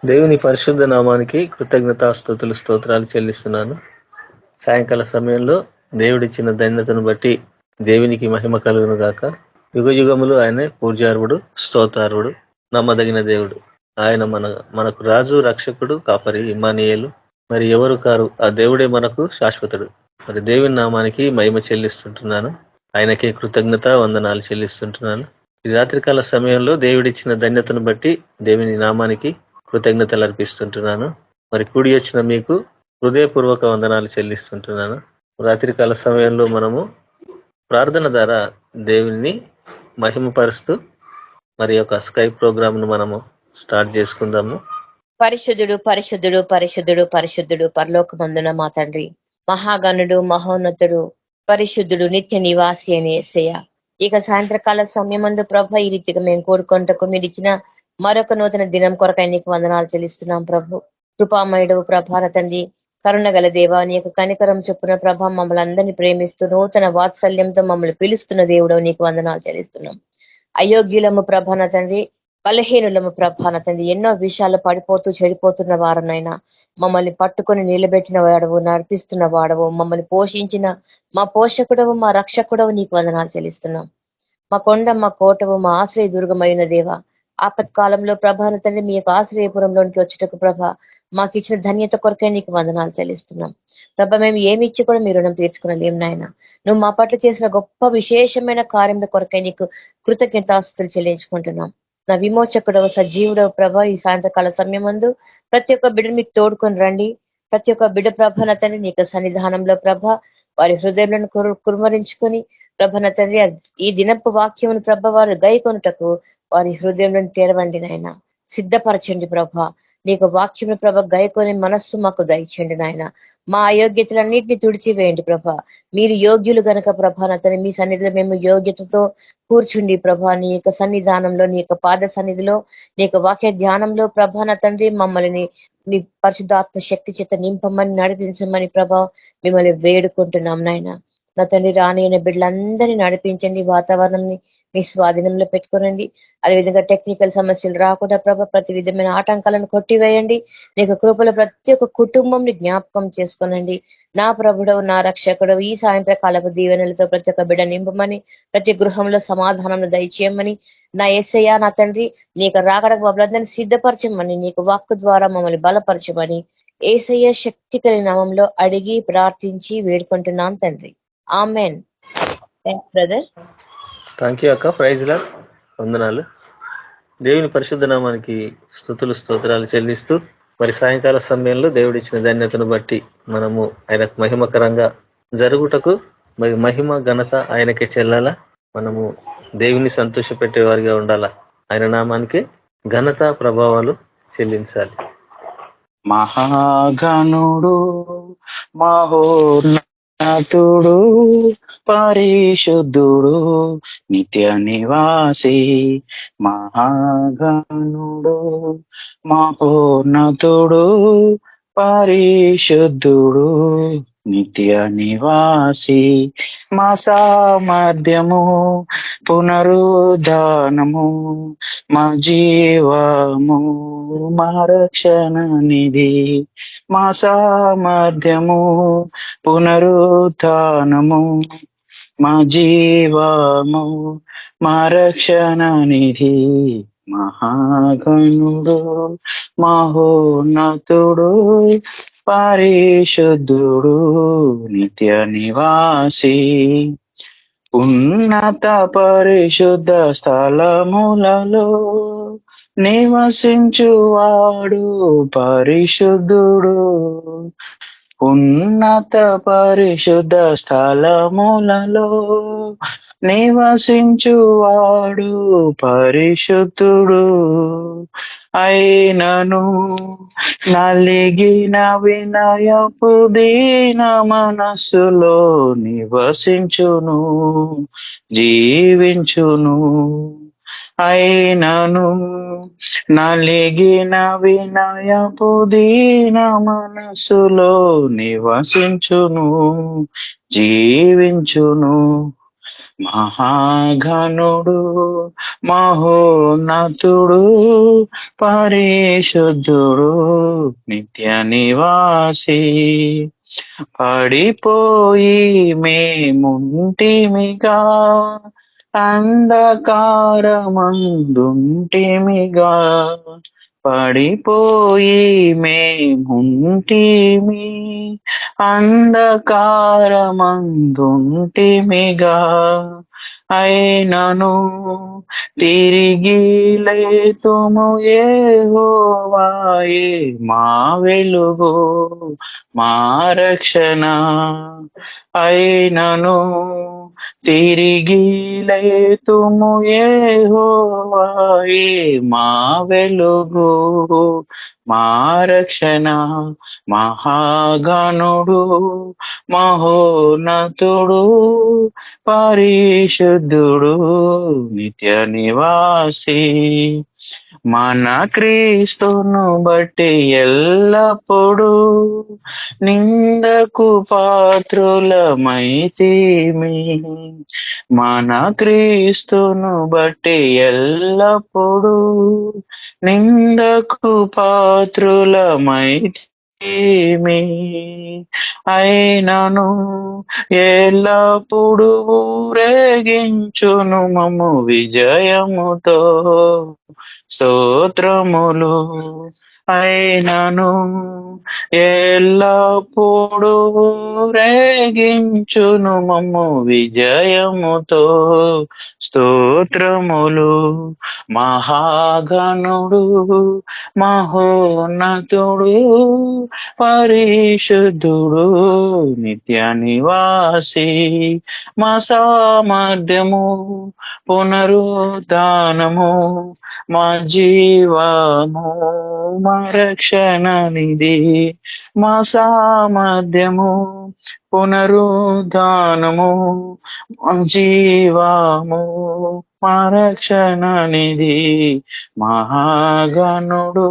దేవుని పరిశుద్ధ నామానికి కృతజ్ఞతాస్తుతులు స్తోత్రాలు చెల్లిస్తున్నాను. సాయంకాల సమయంలో దేవుడిచ్చిన ధన్యతను బట్టి దేవునికి మహిమ కలుగును గాక. యుగ యుగములు ఆయనే పూజ్యార్వుడు, స్తోత్రార్వుడు, నమ్మదగిన దేవుడు. ఆయన మనకు రాజు, రక్షకుడు, కాపరి, ఇమ్మానియేలు. మరి ఎవరు కారు, ఆ దేవుడే మనకు శాశ్వతుడు. మరి దేవుని నామానికి మహిమ చెల్లిస్తుంటున్నాను. ఆయనకే కృతజ్ఞత వందనాలు చెల్లిస్తుంటున్నాను. ఈ రాత్రికాల సమయంలో దేవుడిచ్చిన ధన్యతను బట్టి దేవుని నామానికి కృతజ్ఞతలు అర్పిస్తుంటున్నాను. మరి కూడి వచ్చిన మీకు హృదయపూర్వక వందనాలు చెల్లిస్తుంటున్నాను. రాత్రికాల సమయంలో మనము ప్రార్థన ద్వారా దేవుని మహిమపరుస్తూ మరి యొక్క స్కై ప్రోగ్రామ్ ను మనము స్టార్ట్ చేసుకుందాము. పరిశుద్ధుడు పరిశుద్ధుడు పరిశుద్ధుడు పరిశుద్ధుడు పరలోకమందున మా తండ్రి, మహాగణుడు, మహోన్నతుడు, పరిశుద్ధుడు, నిత్య నివాసి అని యేసయ్య. ఇక సాయంత్రకాల సమయమందు ప్రభ ఈ రీతిగా మేము కోరుకుంటకు మీరు ఇచ్చిన మరొక నూతన దినం కొరకై నీకు వందనాలు చెల్లిస్తున్నాం ప్రభు. కృపామయుడు ప్రభాన తండ్రి, కరుణ గల దేవా, నీ యొక్క కనికరం చొప్పున ప్రభ మమ్మల్ని అందరినీ ప్రేమిస్తూ నూతన వాత్సల్యంతో మమ్మల్ని పిలుస్తున్న దేవుడు నీకు వందనాలు చెల్లిస్తున్నాం. అయోగ్యులము ప్రభాన తండ్రి, బలహీనులము ప్రభాన తండ్రి, ఎన్నో విషయాలు పడిపోతూ చెడిపోతున్న వారనైనా మమ్మల్ని పట్టుకొని నిలబెట్టిన వాడవు, నడిపిస్తున్న వాడవు, మమ్మల్ని పోషించిన మా పోషకుడవు, మా రక్షకుడవు నీకు వందనాలు చెల్లిస్తున్నాం. మా కొండ, మా కోటవు, మా ఆశ్రయ దుర్గమైన దేవ, ఆపత్కాలంలో ప్రభాన తండ్రి మీ యొక్క ఆశ్రయపురంలోనికి వచ్చేటకు ప్రభ మాకు ఇచ్చిన ధన్యత కొరకే నీకు వందనాలు చెల్లిస్తున్నాం. ప్రభ మేము ఏమి ఇచ్చి కూడా మీ రుణం తీర్చుకునలేం నాయన. నువ్వు మా పట్ల చేసిన గొప్ప విశేషమైన కార్యంలో కొరకై నీకు కృతజ్ఞతాస్తుతులు చెల్లించుకుంటున్నాం. నా విమోచకుడవ సజీవుడవ ప్రభ ఈ సాయంత్రకాల సమయం ముందు ప్రతి ఒక్క బిడ్డను మీకు తోడుకొని రండి. ప్రతి ఒక్క బిడ్డ ప్రభ నా తండ్రి నీకు సన్నిధానంలో ప్రభ వారి హృదయాలను కుర్మరించుకొని ప్రభ నా తండ్రి ఈ దినపు వాక్యమును ప్రభ వారు గైకొనుటకు వారి హృదయంలో తెరవండి నాయన. సిద్ధపరచండి ప్రభ. నీకు వాక్యమును ప్రభ గైకొని మనస్సు మాకు దయచండి నాయన. మా అయోగ్యతలన్నింటినీ తుడిచివేయండి ప్రభ. మీరు యోగ్యులు గనక ప్రభ నా తండ్రి మీ సన్నిధిలో మేము యోగ్యతతో కూర్చుండి ప్రభ నీ యొక్క సన్నిధానంలో, నీ యొక్క పాద సన్నిధిలో, నీ యొక్క వాక్య ధ్యానంలో ప్రభ నా తండ్రి మమ్మల్ని నీ పరిశుద్ధాత్మ శక్తి చేత నింపమని నడిపించమని ప్రభ మిమ్మల్ని వేడుకుంటున్నాం నాయన. నా తండ్రి రాని బిడ్డలందరినీ నడిపించండి, వాతావరణంని మీ స్వాధీనంలో పెట్టుకోనండి. అదేవిధంగా టెక్నికల్ సమస్యలు రాకుండా ప్రభ ప్రతి విధమైన ఆటంకాలను కొట్టివేయండి. నీకు కృపలో ప్రతి ఒక్క కుటుంబంని జ్ఞాపకం చేసుకోనండి. నా ప్రభుడవు, నా రక్షకుడవు, ఈ సాయంత్రకాలపు దీవెనలతో ప్రతి ఒక్క బిడ్డ నింపమని, ప్రతి గృహంలో సమాధానం దయచేయమని, నా యేసయ్య నా తండ్రి నీకు రాకడకు మమ్మల్ని సిద్ధపరచమని, నీకు వాక్కు ద్వారా మమ్మల్ని బలపరచమని యేసయ్య శక్తి కలిగిన నామంలో అడిగి ప్రార్థించి వేడుకుంటున్నాం తండ్రి. ఆమెన్. బ్రదర్ థ్యాంక్ యూ అక్క. Praise lord. వందనాలు. దేవుని పరిశుద్ధ నామానికి స్తుతులు స్తోత్రాలు చెల్లిస్తూ మరి సాయంకాల సమయంలో దేవుడిచ్చిన ధన్యతను బట్టి మనము ఆయనకు మహిమకరంగా జరుగుటకు మరి మహిమ ఘనత ఆయనకే చెల్లాలా. మనము దేవుని సంతోష పెట్టేవారిగా ఉండాలా. ఆయన నామానికి ఘనత ప్రభావాలు చెల్లించాలి. మహాగణుడు, మహోన్నతుడు, పరిశుద్ధుడు, నిత్య నివాసి. మహాగణుడు, మహోన్నతుడు, పరిశుద్ధుడు, నిత్య నివాసి. మా సామర్థ్యము, పునరుద్ధానము, మా జీవము, మా రక్షణ నిధి. మా సామర్థ్యము, పునరుద్ధానము, మా జీవము, మా రక్షణ నిధి. మహాగణుడు, మహోన్నతుడు, పరిశుద్ధుడు, నిత్య నివాసి. ఉన్నత పరిశుద్ధ స్థలములలో నివసించువాడు పరిశుద్ధుడు. ఉన్నత పరిశుద్ధ స్థలములలో నివసించువాడు పరిశుద్ధుడు. అయినను నలిగిన వినయపు దీన మనస్సులో నివసించును, జీవించును. అయినను నలిగిన వినయపు దీన మనస్సులో నివసించును, జీవించును. మహాఘనుడు మహోన్నతుడు పరిశుద్ధుడు నిత్య నివాసి పడిపోయి మేముంటిమిగా అంధకారమందుంటిమిగా పడిపోయి మేముంటిమి అంధకారమందుంటిమిగా అయినను తిరిగి లేతుము యెహోవాయే మా వెలుగు మా రక్షణ అయినను తిరిగి లేతుము యెహోవాయే మా వెలుగు మా రక్షణ మహాగణుడు మహోన్నతుడు పరిశుద్ధుడు నిత్య నివాసి మన క్రీస్తును బట్టి ఎల్లప్పుడూ నిందకు పాత్రులమైతిమి మన క్రీస్తును బట్టి ఎల్లప్పుడూ నిందకు పాత్రులమైతిమి అయినను ఎల్లప్పుడు ఊరేగించును మమ్ము విజయముతో స్తోత్రములు అయినను ఎల్లప్పుడు ఊరేగించును మమ్ము విజయముతో స్తోత్రములు మహాగణుడు మహోన్నతుడు పరిశుద్ధుడు నిత్య నివాసి మా సామర్థ్యము పునరుద్ధానము మా జీవము మా రక్షణ నిధి మా సామర్థ్యము పునరుద్ధానము మా జీవము మా రక్షణ నిధి మహాగణుడు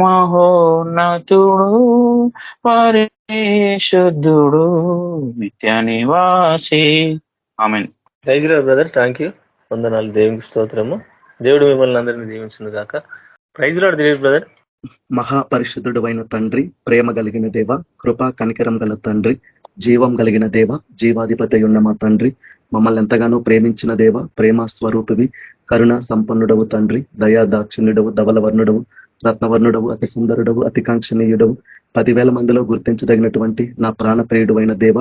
మహోన్నతుడు పరిశుద్ధుడు నిత్య నివాసి ఆమేన్. Praise Lord brother, thank you. వందనాలు, దేవునికి స్తోత్రము. దేవుడు మిమ్మల్ని అందరినీ దీవించును గాక. Praise Lord Dilip brother. మహాపరిశుద్ధుడు అయిన తండ్రి, ప్రేమ కలిగిన దేవ, కృపా కనికరం గల తండ్రి, జీవం కలిగిన దేవ, జీవాధిపతి ఉన్న మా తండ్రి, మమ్మల్ని ఎంతగానో ప్రేమించిన దేవ, ప్రేమ స్వరూపివి, కరుణ సంపన్నుడవు తండ్రి, దయా దాక్షిణ్యుడవు, ధవలవర్ణుడవు, రత్నవర్ణుడవు, అతి సుందరుడవు, అతి కాంక్షణీయుడవు, 10,000 మందిలో గుర్తించదగినటువంటి నా ప్రాణప్రియుడు అయిన దేవ,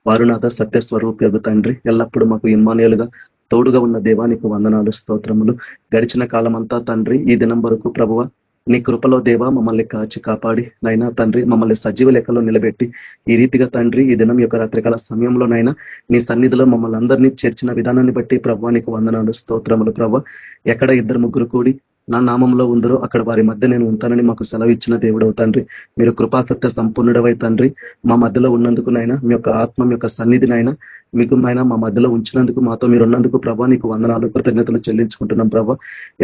వారునాథ సత్యస్వరూప్యగు తండ్రి, ఎల్లప్పుడూ మాకు ఇమ్మానుయేలుగా తోడుగా ఉన్న దేవానికి వందనాలు స్తోత్రములు. గడిచిన కాలం అంతా తండ్రి, ఈ దినం వరకు ప్రభువ నీ కృపలో దేవా మమ్మల్ని కాచి కాపాడి నైనా తండ్రి మమ్మల్ని సజీవ లెక్కలో నిలబెట్టి ఈ రీతిగా తండ్రి ఈ దినం యొక్క రాత్రికాల సమయంలోనైనా నీ సన్నిధిలో మమ్మల్ని అందరినీ చేర్చిన విధానాన్ని బట్టి ప్రభు నీకు వందనాలు స్తోత్రములు. ప్రభు ఎక్కడ 2-3 కూడి నా నామంలో ఉందరో అక్కడ వారి మధ్య నేను ఉంటానని మాకు సెలవు ఇచ్చిన దేవుడవు తండ్రి, మీరు కృపాసత్య సంపూర్ణుడవై తండ్రి మా మధ్యలో ఉన్నందుకునైనా మీ యొక్క ఆత్మ యొక్క సన్నిధినైనా మీకు అయినా మా మధ్యలో ఉంచినందుకు మాతో మీరు ఉన్నందుకు ప్రభా నీకు వందనాలు కృతజ్ఞతలు చెల్లించుకుంటున్నాం. ప్రభా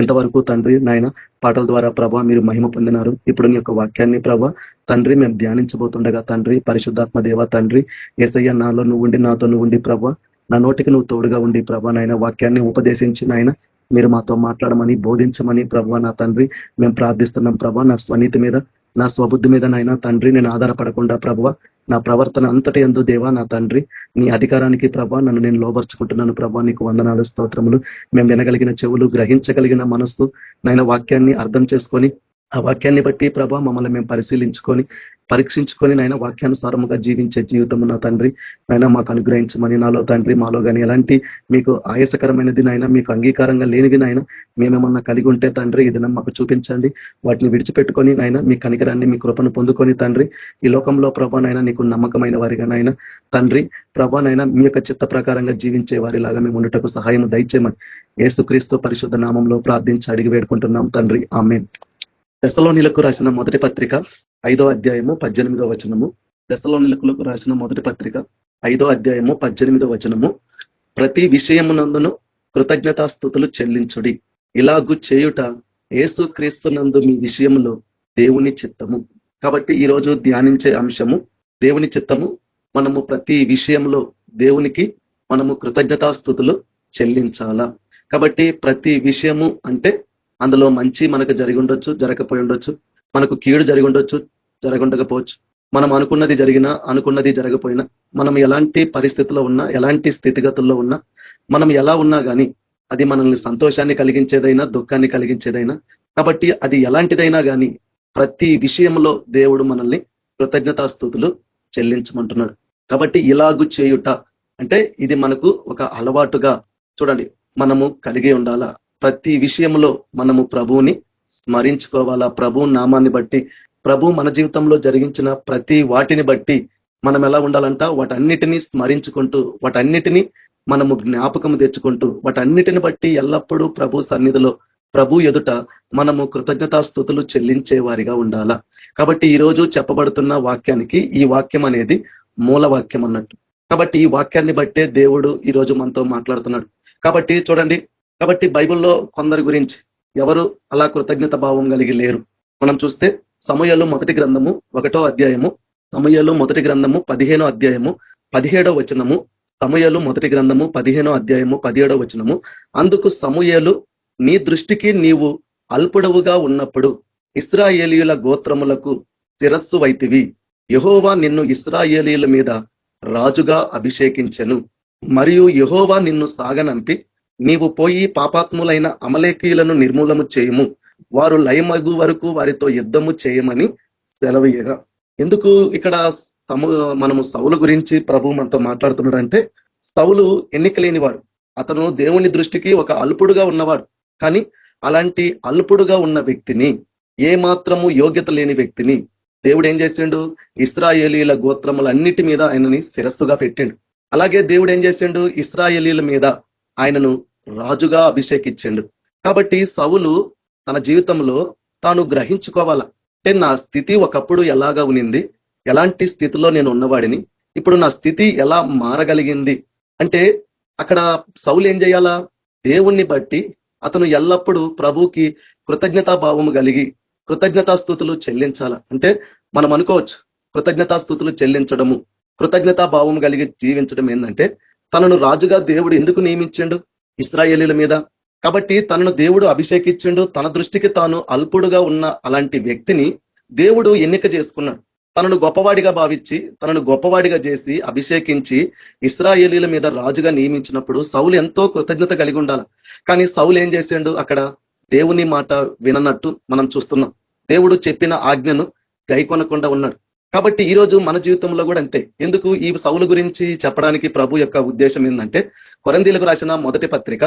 ఇంతవరకు తండ్రి నాయన పాటల ద్వారా ప్రభా మీరు మహిమ పొందినారు. ఇప్పుడు నీ యొక్క వాక్యాన్ని ప్రభా తండ్రి మేము ధ్యానించబోతుండగా తండ్రి పరిశుద్ధాత్మ దేవ తండ్రి యేసయ్య నాలో నువ్వు ఉండి నాతో నువ్వు ఉండి ప్రభా నా నోటికి నువ్వు తోడుగా ఉండి ప్రభా నాయన వాక్యాన్ని ఉపదేశించి నాయన మీరు మాతో మాట్లాడమని బోధించమని ప్రభా నా తండ్రి మేము ప్రార్థిస్తున్నాం. ప్రభా నా స్వనీతి మీద నా స్వబుద్ధి మీద నైనా తండ్రి నేను ఆధారపడకుండా ప్రభా నా ప్రవర్తన అంతటి యందు దేవా నా తండ్రి నీ అధికారానికి ప్రభా నన్ను నేను లోబర్చుకుంటున్నాను. ప్రభా నీకు వందనాలు స్తోత్రములు. మేము వినగలిగిన చెవులు, గ్రహించగలిగిన మనస్సు నైనా వాక్యాన్ని అర్థం చేసుకొని ఆ వాక్యాన్ని బట్టి ప్రభా మమ్మల్ని మేము పరిశీలించుకొని పరీక్షించుకొని నైనా వాక్యానుసారముగా జీవించే జీవితము నా తండ్రి నైనా మాకు అనుగ్రహించమని నాలో తండ్రి మాలో కానీ ఎలాంటి మీకు ఆయాసకరమైనది నైనా మీకు అంగీకారంగా లేనివి నైనా మేమేమన్నా కలిగి ఉంటే తండ్రి ఇది మాకు చూపించండి. వాటిని విడిచిపెట్టుకొని నైనా మీ కనికరాన్ని మీ కృపను పొందుకొని తండ్రి ఈ లోకంలో ప్రభానైనా నీకు నమ్మకమైన వారిగా నైనా తండ్రి ప్రభానైనా మీ యొక్క చిత్త ప్రకారంగా జీవించే వారిలాగా మేము ఉండటకు సహాయం దయచేయమని యేసుక్రీస్తు పరిశుద్ధ నామంలో ప్రార్థించి అడిగి వేడుకుంటున్నాం తండ్రి, ఆమేన్. తెస్సలోనిలకు రాసిన మొదటి పత్రిక 5వ అధ్యాయము 18వ వచనము. తెస్సలోనిలకు రాసిన మొదటి పత్రిక 5వ అధ్యాయము 18వ వచనము. ప్రతి విషయమునందును కృతజ్ఞతాస్తుతులు చెల్లించుడి, ఇలాగు చేయుట యేసు క్రీస్తునందు మీ విషయంలో దేవుని చిత్తము. కాబట్టి ఈరోజు ధ్యానించే అంశము దేవుని చిత్తము. మనము ప్రతి విషయంలో దేవునికి మనము కృతజ్ఞతాస్తుతులు చెల్లించాలా. కాబట్టి ప్రతి విషయము అంటే అందులో మంచి మనకు జరిగి ఉండొచ్చు, జరగకపోయి ఉండొచ్చు, మనకు కీడు జరిగి ఉండొచ్చు, జరగఉండకపోవచ్చు. మనం అనుకున్నది జరిగినా అనుకున్నది జరగపోయినా, మనం ఎలాంటి పరిస్థితిలో ఉన్నా, ఎలాంటి స్థితిగతుల్లో ఉన్నా, మనం ఎలా ఉన్నా కానీ అది మనల్ని సంతోషాన్ని కలిగించేదైనా, దుఃఖాన్ని కలిగించేదైనా, కాబట్టి అది ఎలాంటిదైనా కానీ ప్రతి విషయంలో దేవుడు మనల్ని కృతజ్ఞతాస్తుతులు చెల్లించమంటున్నాడు. కాబట్టి ఇలాగు చేయుట అంటే ఇది మనకు ఒక అలవాటుగా చూడండి మనము కలిగి ఉండాలా. ప్రతి విషయంలో మనము ప్రభువుని స్మరించుకోవాలా. ప్రభు నామాన్ని బట్టి, ప్రభు మన జీవితంలో జరిగించిన ప్రతి వాటిని బట్టి మనం ఎలా ఉండాలంట, వాటన్నిటినీ స్మరించుకుంటూ, వాటన్నిటినీ మనము జ్ఞాపకం తెచ్చుకుంటూ, వాటన్నిటిని బట్టి ఎల్లప్పుడూ ప్రభు సన్నిధిలో, ప్రభు ఎదుట మనము కృతజ్ఞతాస్తుతులు చెల్లించే వారిగా ఉండాలా. కాబట్టి ఈ రోజు చెప్పబడుతున్న వాక్యానికి ఈ వాక్యం అనేది మూల వాక్యం అన్నట్టు. కాబట్టి ఈ వాక్యాన్ని బట్టే దేవుడు ఈ రోజు మనతో మాట్లాడుతున్నాడు. కాబట్టి చూడండి, కాబట్టి బైబిల్లో కొందరి గురించి ఎవరు అలా కృతజ్ఞత భావం కలిగి లేరు. మనం చూస్తే సమూయేలు మొదటి గ్రంథము 1వ అధ్యాయము, సమూయేలు మొదటి గ్రంథము 15వ అధ్యాయము 17వ వచనము, సమూయేలు మొదటి గ్రంథము 15వ అధ్యాయము 17వ వచనము. అందుకు సమూయేలు, నీ దృష్టికి నీవు అల్పుడవుగా ఉన్నప్పుడు ఇశ్రాయేలీయుల గోత్రములకు శిరస్సు వైతివి. యెహోవా నిన్ను ఇశ్రాయేలీయుల మీద రాజుగా అభిషేకించెను. మరియు యెహోవా నిన్ను సాగనంపి, నీవు పోయి పాపాత్ములైన అమలేకీయులను నిర్మూలము చేయము, వారు లయమగు వరకు వారితో యుద్ధము చేయమని సెలవీయగా. ఎందుకు ఇక్కడ మనము సౌలు గురించి ప్రభు మనతో మాట్లాడుతున్నాడంటే, సౌలు ఎన్నిక లేనివాడు, అతను దేవుని దృష్టికి ఒక అల్పుడుగా ఉన్నవాడు. కానీ అలాంటి అల్పుడుగా ఉన్న వ్యక్తిని, ఏ మాత్రము యోగ్యత లేని వ్యక్తిని దేవుడు ఏం చేసిండు, ఇశ్రాయేలీల గోత్రములన్నిటి మీద ఆయనని శిరస్సుగా పెట్టిండు. అలాగే దేవుడు ఏం చేసిండు, ఇశ్రాయేలీల మీద ఆయనను రాజుగా అభిషేకించిండు. కాబట్టి సౌలు తన జీవితంలో తాను గ్రహించుకోవాలా, అంటే నా స్థితి ఒకప్పుడు ఎలాగా ఉనింది, ఎలాంటి స్థితిలో నేను ఉన్నవాడిని, ఇప్పుడు నా స్థితి ఎలా మారగలిగింది అంటే అక్కడ సౌలు ఏం చేయాలా, దేవుణ్ణి బట్టి అతను ఎల్లప్పుడూ ప్రభుకి కృతజ్ఞతాభావము కలిగి కృతజ్ఞతాస్తుతులు చెల్లించాల. అంటే మనం అనుకోవచ్చు కృతజ్ఞతాస్తుతులు చెల్లించడము, కృతజ్ఞతాభావం కలిగి జీవించడం ఏంటంటే, తనను రాజుగా దేవుడు ఎందుకు నియమించిండు ఇశ్రాయేలీల మీద. కాబట్టి తనను దేవుడు అభిషేకించిండు. తన దృష్టికి తాను అల్పుడుగా ఉన్న అలాంటి వ్యక్తిని దేవుడు ఎన్నిక చేసుకున్నాడు. తనను గొప్పవాడిగా భావించి, తనను గొప్పవాడిగా చేసి అభిషేకించి ఇశ్రాయేలీల మీద రాజుగా నియమించినప్పుడు సౌలు ఎంతో కృతజ్ఞత కలిగి ఉండాలి. కానీ సౌలు ఏం చేసిండు, అక్కడ దేవుని మాట విననట్టు మనం చూస్తున్నాం. దేవుడు చెప్పిన ఆజ్ఞను గైకొనకుండా ఉన్నాడు. కాబట్టి ఈ రోజు మన జీవితంలో కూడా అంతే. ఎందుకు ఈ సౌలు గురించి చెప్పడానికి ప్రభు యొక్క ఉద్దేశం ఏంటంటే, కొరింథీయులకు రాసిన మొదటి పత్రిక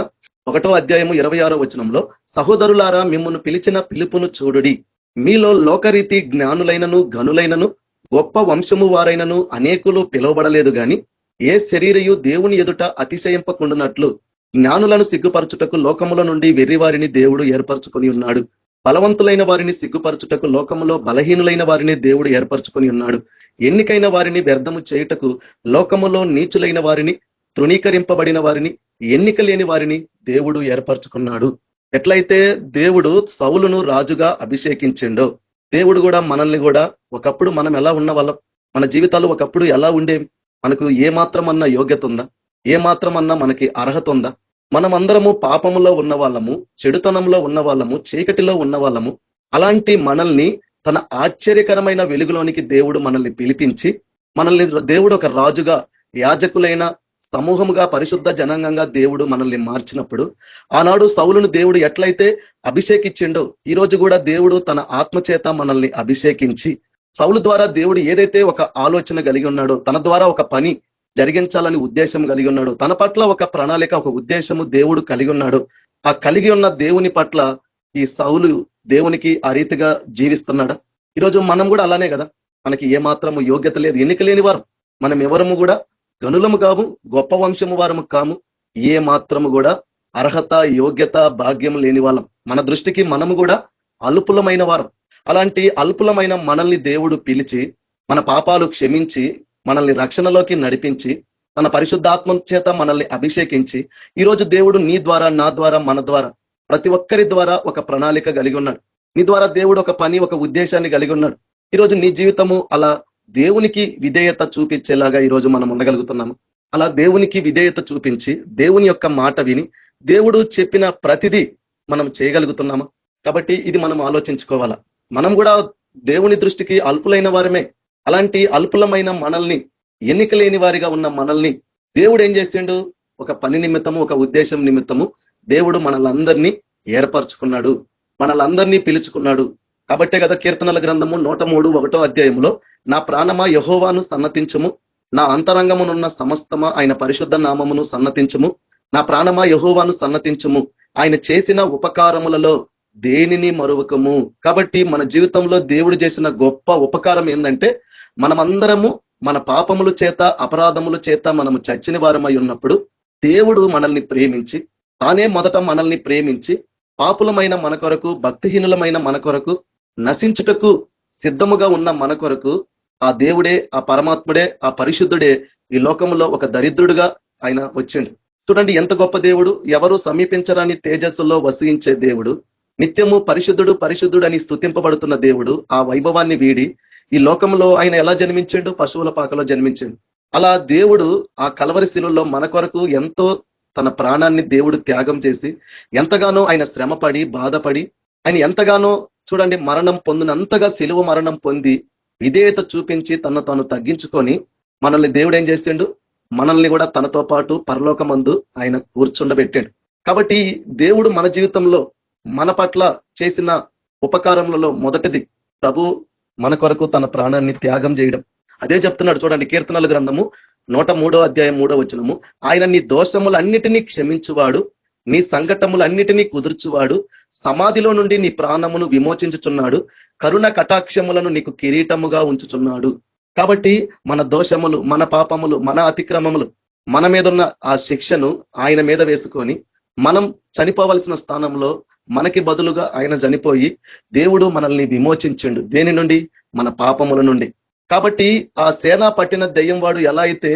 1వ అధ్యాయము 26వ వచనంలో, సహోదరులారా మిమ్మును పిలిచిన పిలుపును చూడుడి, మీలో లోకరీతి జ్ఞానులైనను గనులైనను గొప్ప వంశము వారైనను అనేకులు పిలువబడలేదు గాని, ఏ శరీరయు దేవుని ఎదుట అతిశయింపకుండునట్లు జ్ఞానులను సిగ్గుపరచుటకు లోకముల నుండి వెర్రివారిని దేవుడు ఏర్పరచుకొని ఉన్నాడు. బలవంతులైన వారిని సిగ్గుపరచుటకు లోకములో బలహీనులైన వారిని దేవుడు ఏర్పరచుకొని ఉన్నాడు. ఎన్నికైన వారిని వ్యర్థము చేయుటకు లోకములో నీచులైన వారిని, తృణీకరింపబడిన వారిని, ఎన్నిక లేని వారిని దేవుడు ఏర్పరచుకున్నాడు. ఎట్లయితే దేవుడు సౌలును రాజుగా అభిషేకించిండో, దేవుడు కూడా మనల్ని కూడా, ఒకప్పుడు మనం ఎలా ఉన్న వాళ్ళం, మన జీవితాలు ఒకప్పుడు ఎలా ఉండేవి, మనకు ఏ మాత్రమన్నా యోగ్యత ఉందా, ఏ మాత్రమన్నా మనకి అర్హత ఉందా? మనమందరము పాపములో ఉన్న వాళ్ళము, చెడుతనంలో ఉన్న వాళ్ళము, చీకటిలో ఉన్న వాళ్ళము. అలాంటి మనల్ని తన ఆశ్చర్యకరమైన వెలుగులోనికి దేవుడు మనల్ని పిలిపించి, మనల్ని దేవుడు ఒక రాజుగా, యాజకులైన సమూహముగా, పరిశుద్ధ జనాంగంగా దేవుడు మనల్ని మార్చినప్పుడు, ఆనాడు సౌలును దేవుడు ఎట్లయితే అభిషేకించిండో, ఈ రోజు కూడా దేవుడు తన ఆత్మచేత మనల్ని అభిషేకించి, సౌలు ద్వారా దేవుడు ఏదైతే ఒక ఆలోచన కలిగి ఉన్నాడో, తన ద్వారా ఒక పని జరిగించాలని ఉద్దేశం కలిగి ఉన్నాడు, తన పట్ల ఒక ప్రణాళిక, ఒక ఉద్దేశము దేవుడు కలిగి ఉన్నాడు. ఆ కలిగి ఉన్న దేవుని పట్ల ఈ సౌలు దేవునికి ఆ రీతిగా జీవిస్తున్నాడా? ఈరోజు మనం కూడా అలానే కదా. మనకి ఏమాత్రము యోగ్యత లేదు, ఎన్నిక లేని వారు మనం, ఎవరము కూడా గనులము కాము, గొప్ప వంశము వారము కాము, ఏ మాత్రము కూడా అర్హత, యోగ్యత, భాగ్యం లేని వాళ్ళం. మన దృష్టికి మనము కూడా అల్పులమైన వారం. అలాంటి అల్పులమైన మనల్ని దేవుడు పిలిచి, మన పాపాలు క్షమించి, మనల్ని రక్షణలోకి నడిపించి, తన పరిశుద్ధాత్మ చేత మనల్ని అభిషేకించి, ఈరోజు దేవుడు నీ ద్వారా, నా ద్వారా, మన ద్వారా, ప్రతి ఒక్కరి ద్వారా ఒక ప్రణాళిక కలిగి ఉన్నాడు. నీ ద్వారా దేవుడు ఒక పని, ఒక ఉద్దేశాన్ని కలిగి ఉన్నాడు. ఈరోజు నీ జీవితము అలా దేవునికి విధేయత చూపించేలాగా ఈరోజు మనం ఉండగలుగుతున్నాము. అలా దేవునికి విధేయత చూపించి దేవుని యొక్క మాట విని దేవుడు చెప్పిన ప్రతిదీ మనం చేయగలుగుతున్నామా? కాబట్టి ఇది మనం ఆలోచించుకోవాలా. మనం కూడా దేవుని దృష్టికి అల్పులైన వారమే. అలాంటి అల్పులమైన మనల్ని, ఎన్నిక లేని వారిగా ఉన్న మనల్ని దేవుడు ఏం చేసిండు? ఒక పని నిమిత్తము, ఒక ఉద్దేశం నిమిత్తము దేవుడు మనలందరినీ ఏర్పరచుకున్నాడు, మనలందరినీ పిలుచుకున్నాడు. కాబట్టే కదా కీర్తనల గ్రంథము 103 అధ్యాయంలో, నా ప్రాణమా యెహోవాను సన్నతించము, నా అంతరంగమునున్న సమస్తమా ఆయన పరిశుద్ధ నామమును సన్నతించము, నా ప్రాణమా యెహోవాను సన్నతించము, ఆయన చేసిన ఉపకారములలో దేనిని మరువకము. కాబట్టి మన జీవితంలో దేవుడు చేసిన గొప్ప ఉపకారం ఏంటంటే, మనమందరము మన పాపముల చేత, అపరాధముల చేత మనము చచ్చిన వారమై ఉన్నప్పుడు దేవుడు మనల్ని ప్రేమించి, తానే మొదట మనల్ని ప్రేమించి, పాపులమైన మన కొరకు, భక్తిహీనులమైన మన కొరకు, నశించుటకు సిద్ధముగా ఉన్న మన కొరకు ఆ దేవుడే, ఆ పరమాత్ముడే, ఆ పరిశుద్ధుడే ఈ లోకంలో ఒక దరిద్రుడుగా ఆయన వచ్చిండు. చూడండి ఎంత గొప్ప దేవుడు. ఎవరు సమీపించరాని తేజస్సులో వసించే దేవుడు, నిత్యము పరిశుద్ధుడు పరిశుద్ధుడు అని స్తుతింపబడుతున్న దేవుడు, ఆ వైభవాన్ని వీడి ఈ లోకంలో ఆయన ఎలా జన్మించిండు? పశువుల పాకలో జన్మించిండు. అలా దేవుడు ఆ కలవరి శిలువలో మన కొరకు ఎంతో తన ప్రాణాన్ని దేవుడు త్యాగం చేసి, ఎంతగానో ఆయన శ్రమపడి, బాధపడి, ఆయన ఎంతగానో చూడండి మరణం పొందినంతగా శిలువ మరణం పొంది విధేయత చూపించి తను తాను తగ్గించుకొని మనల్ని దేవుడు ఏం చేసిండు? మనల్ని కూడా తనతో పాటు పరలోకమందు ఆయన కూర్చుండబెట్టాడు. కాబట్టి దేవుడు మన జీవితంలో మన పట్ల చేసిన ఉపకారములలో మొదటిది ప్రభు మన కొరకు తన ప్రాణాన్ని త్యాగం చేయడం. అదే చెప్తున్నాడు చూడండి కీర్తనల గ్రంథము 103 అధ్యాయం 3 ఆయన నీ దోషములన్నిటినీ క్షమించువాడు, నీ సంకటములన్నిటినీ కుదుర్చువాడు, సమాధిలో నుండి నీ ప్రాణమును విమోచించుచున్నాడు, కరుణ కటాక్షములను నీకు కిరీటముగా ఉంచుచున్నాడు. కాబట్టి మన దోషములు, మన పాపములు, మన అతిక్రమములు, మన మీద ఉన్న ఆ శిక్షను ఆయన మీద వేసుకొని మనం చనిపోవలసిన స్థానంలో మనకి బదులుగా ఆయన చనిపోయి దేవుడు మనల్ని విమోచించిండు. దేని నుండి? మన పాపముల నుండి. కాబట్టి ఆ సేనా పట్టిన దెయ్యం వాడు ఎలా అయితే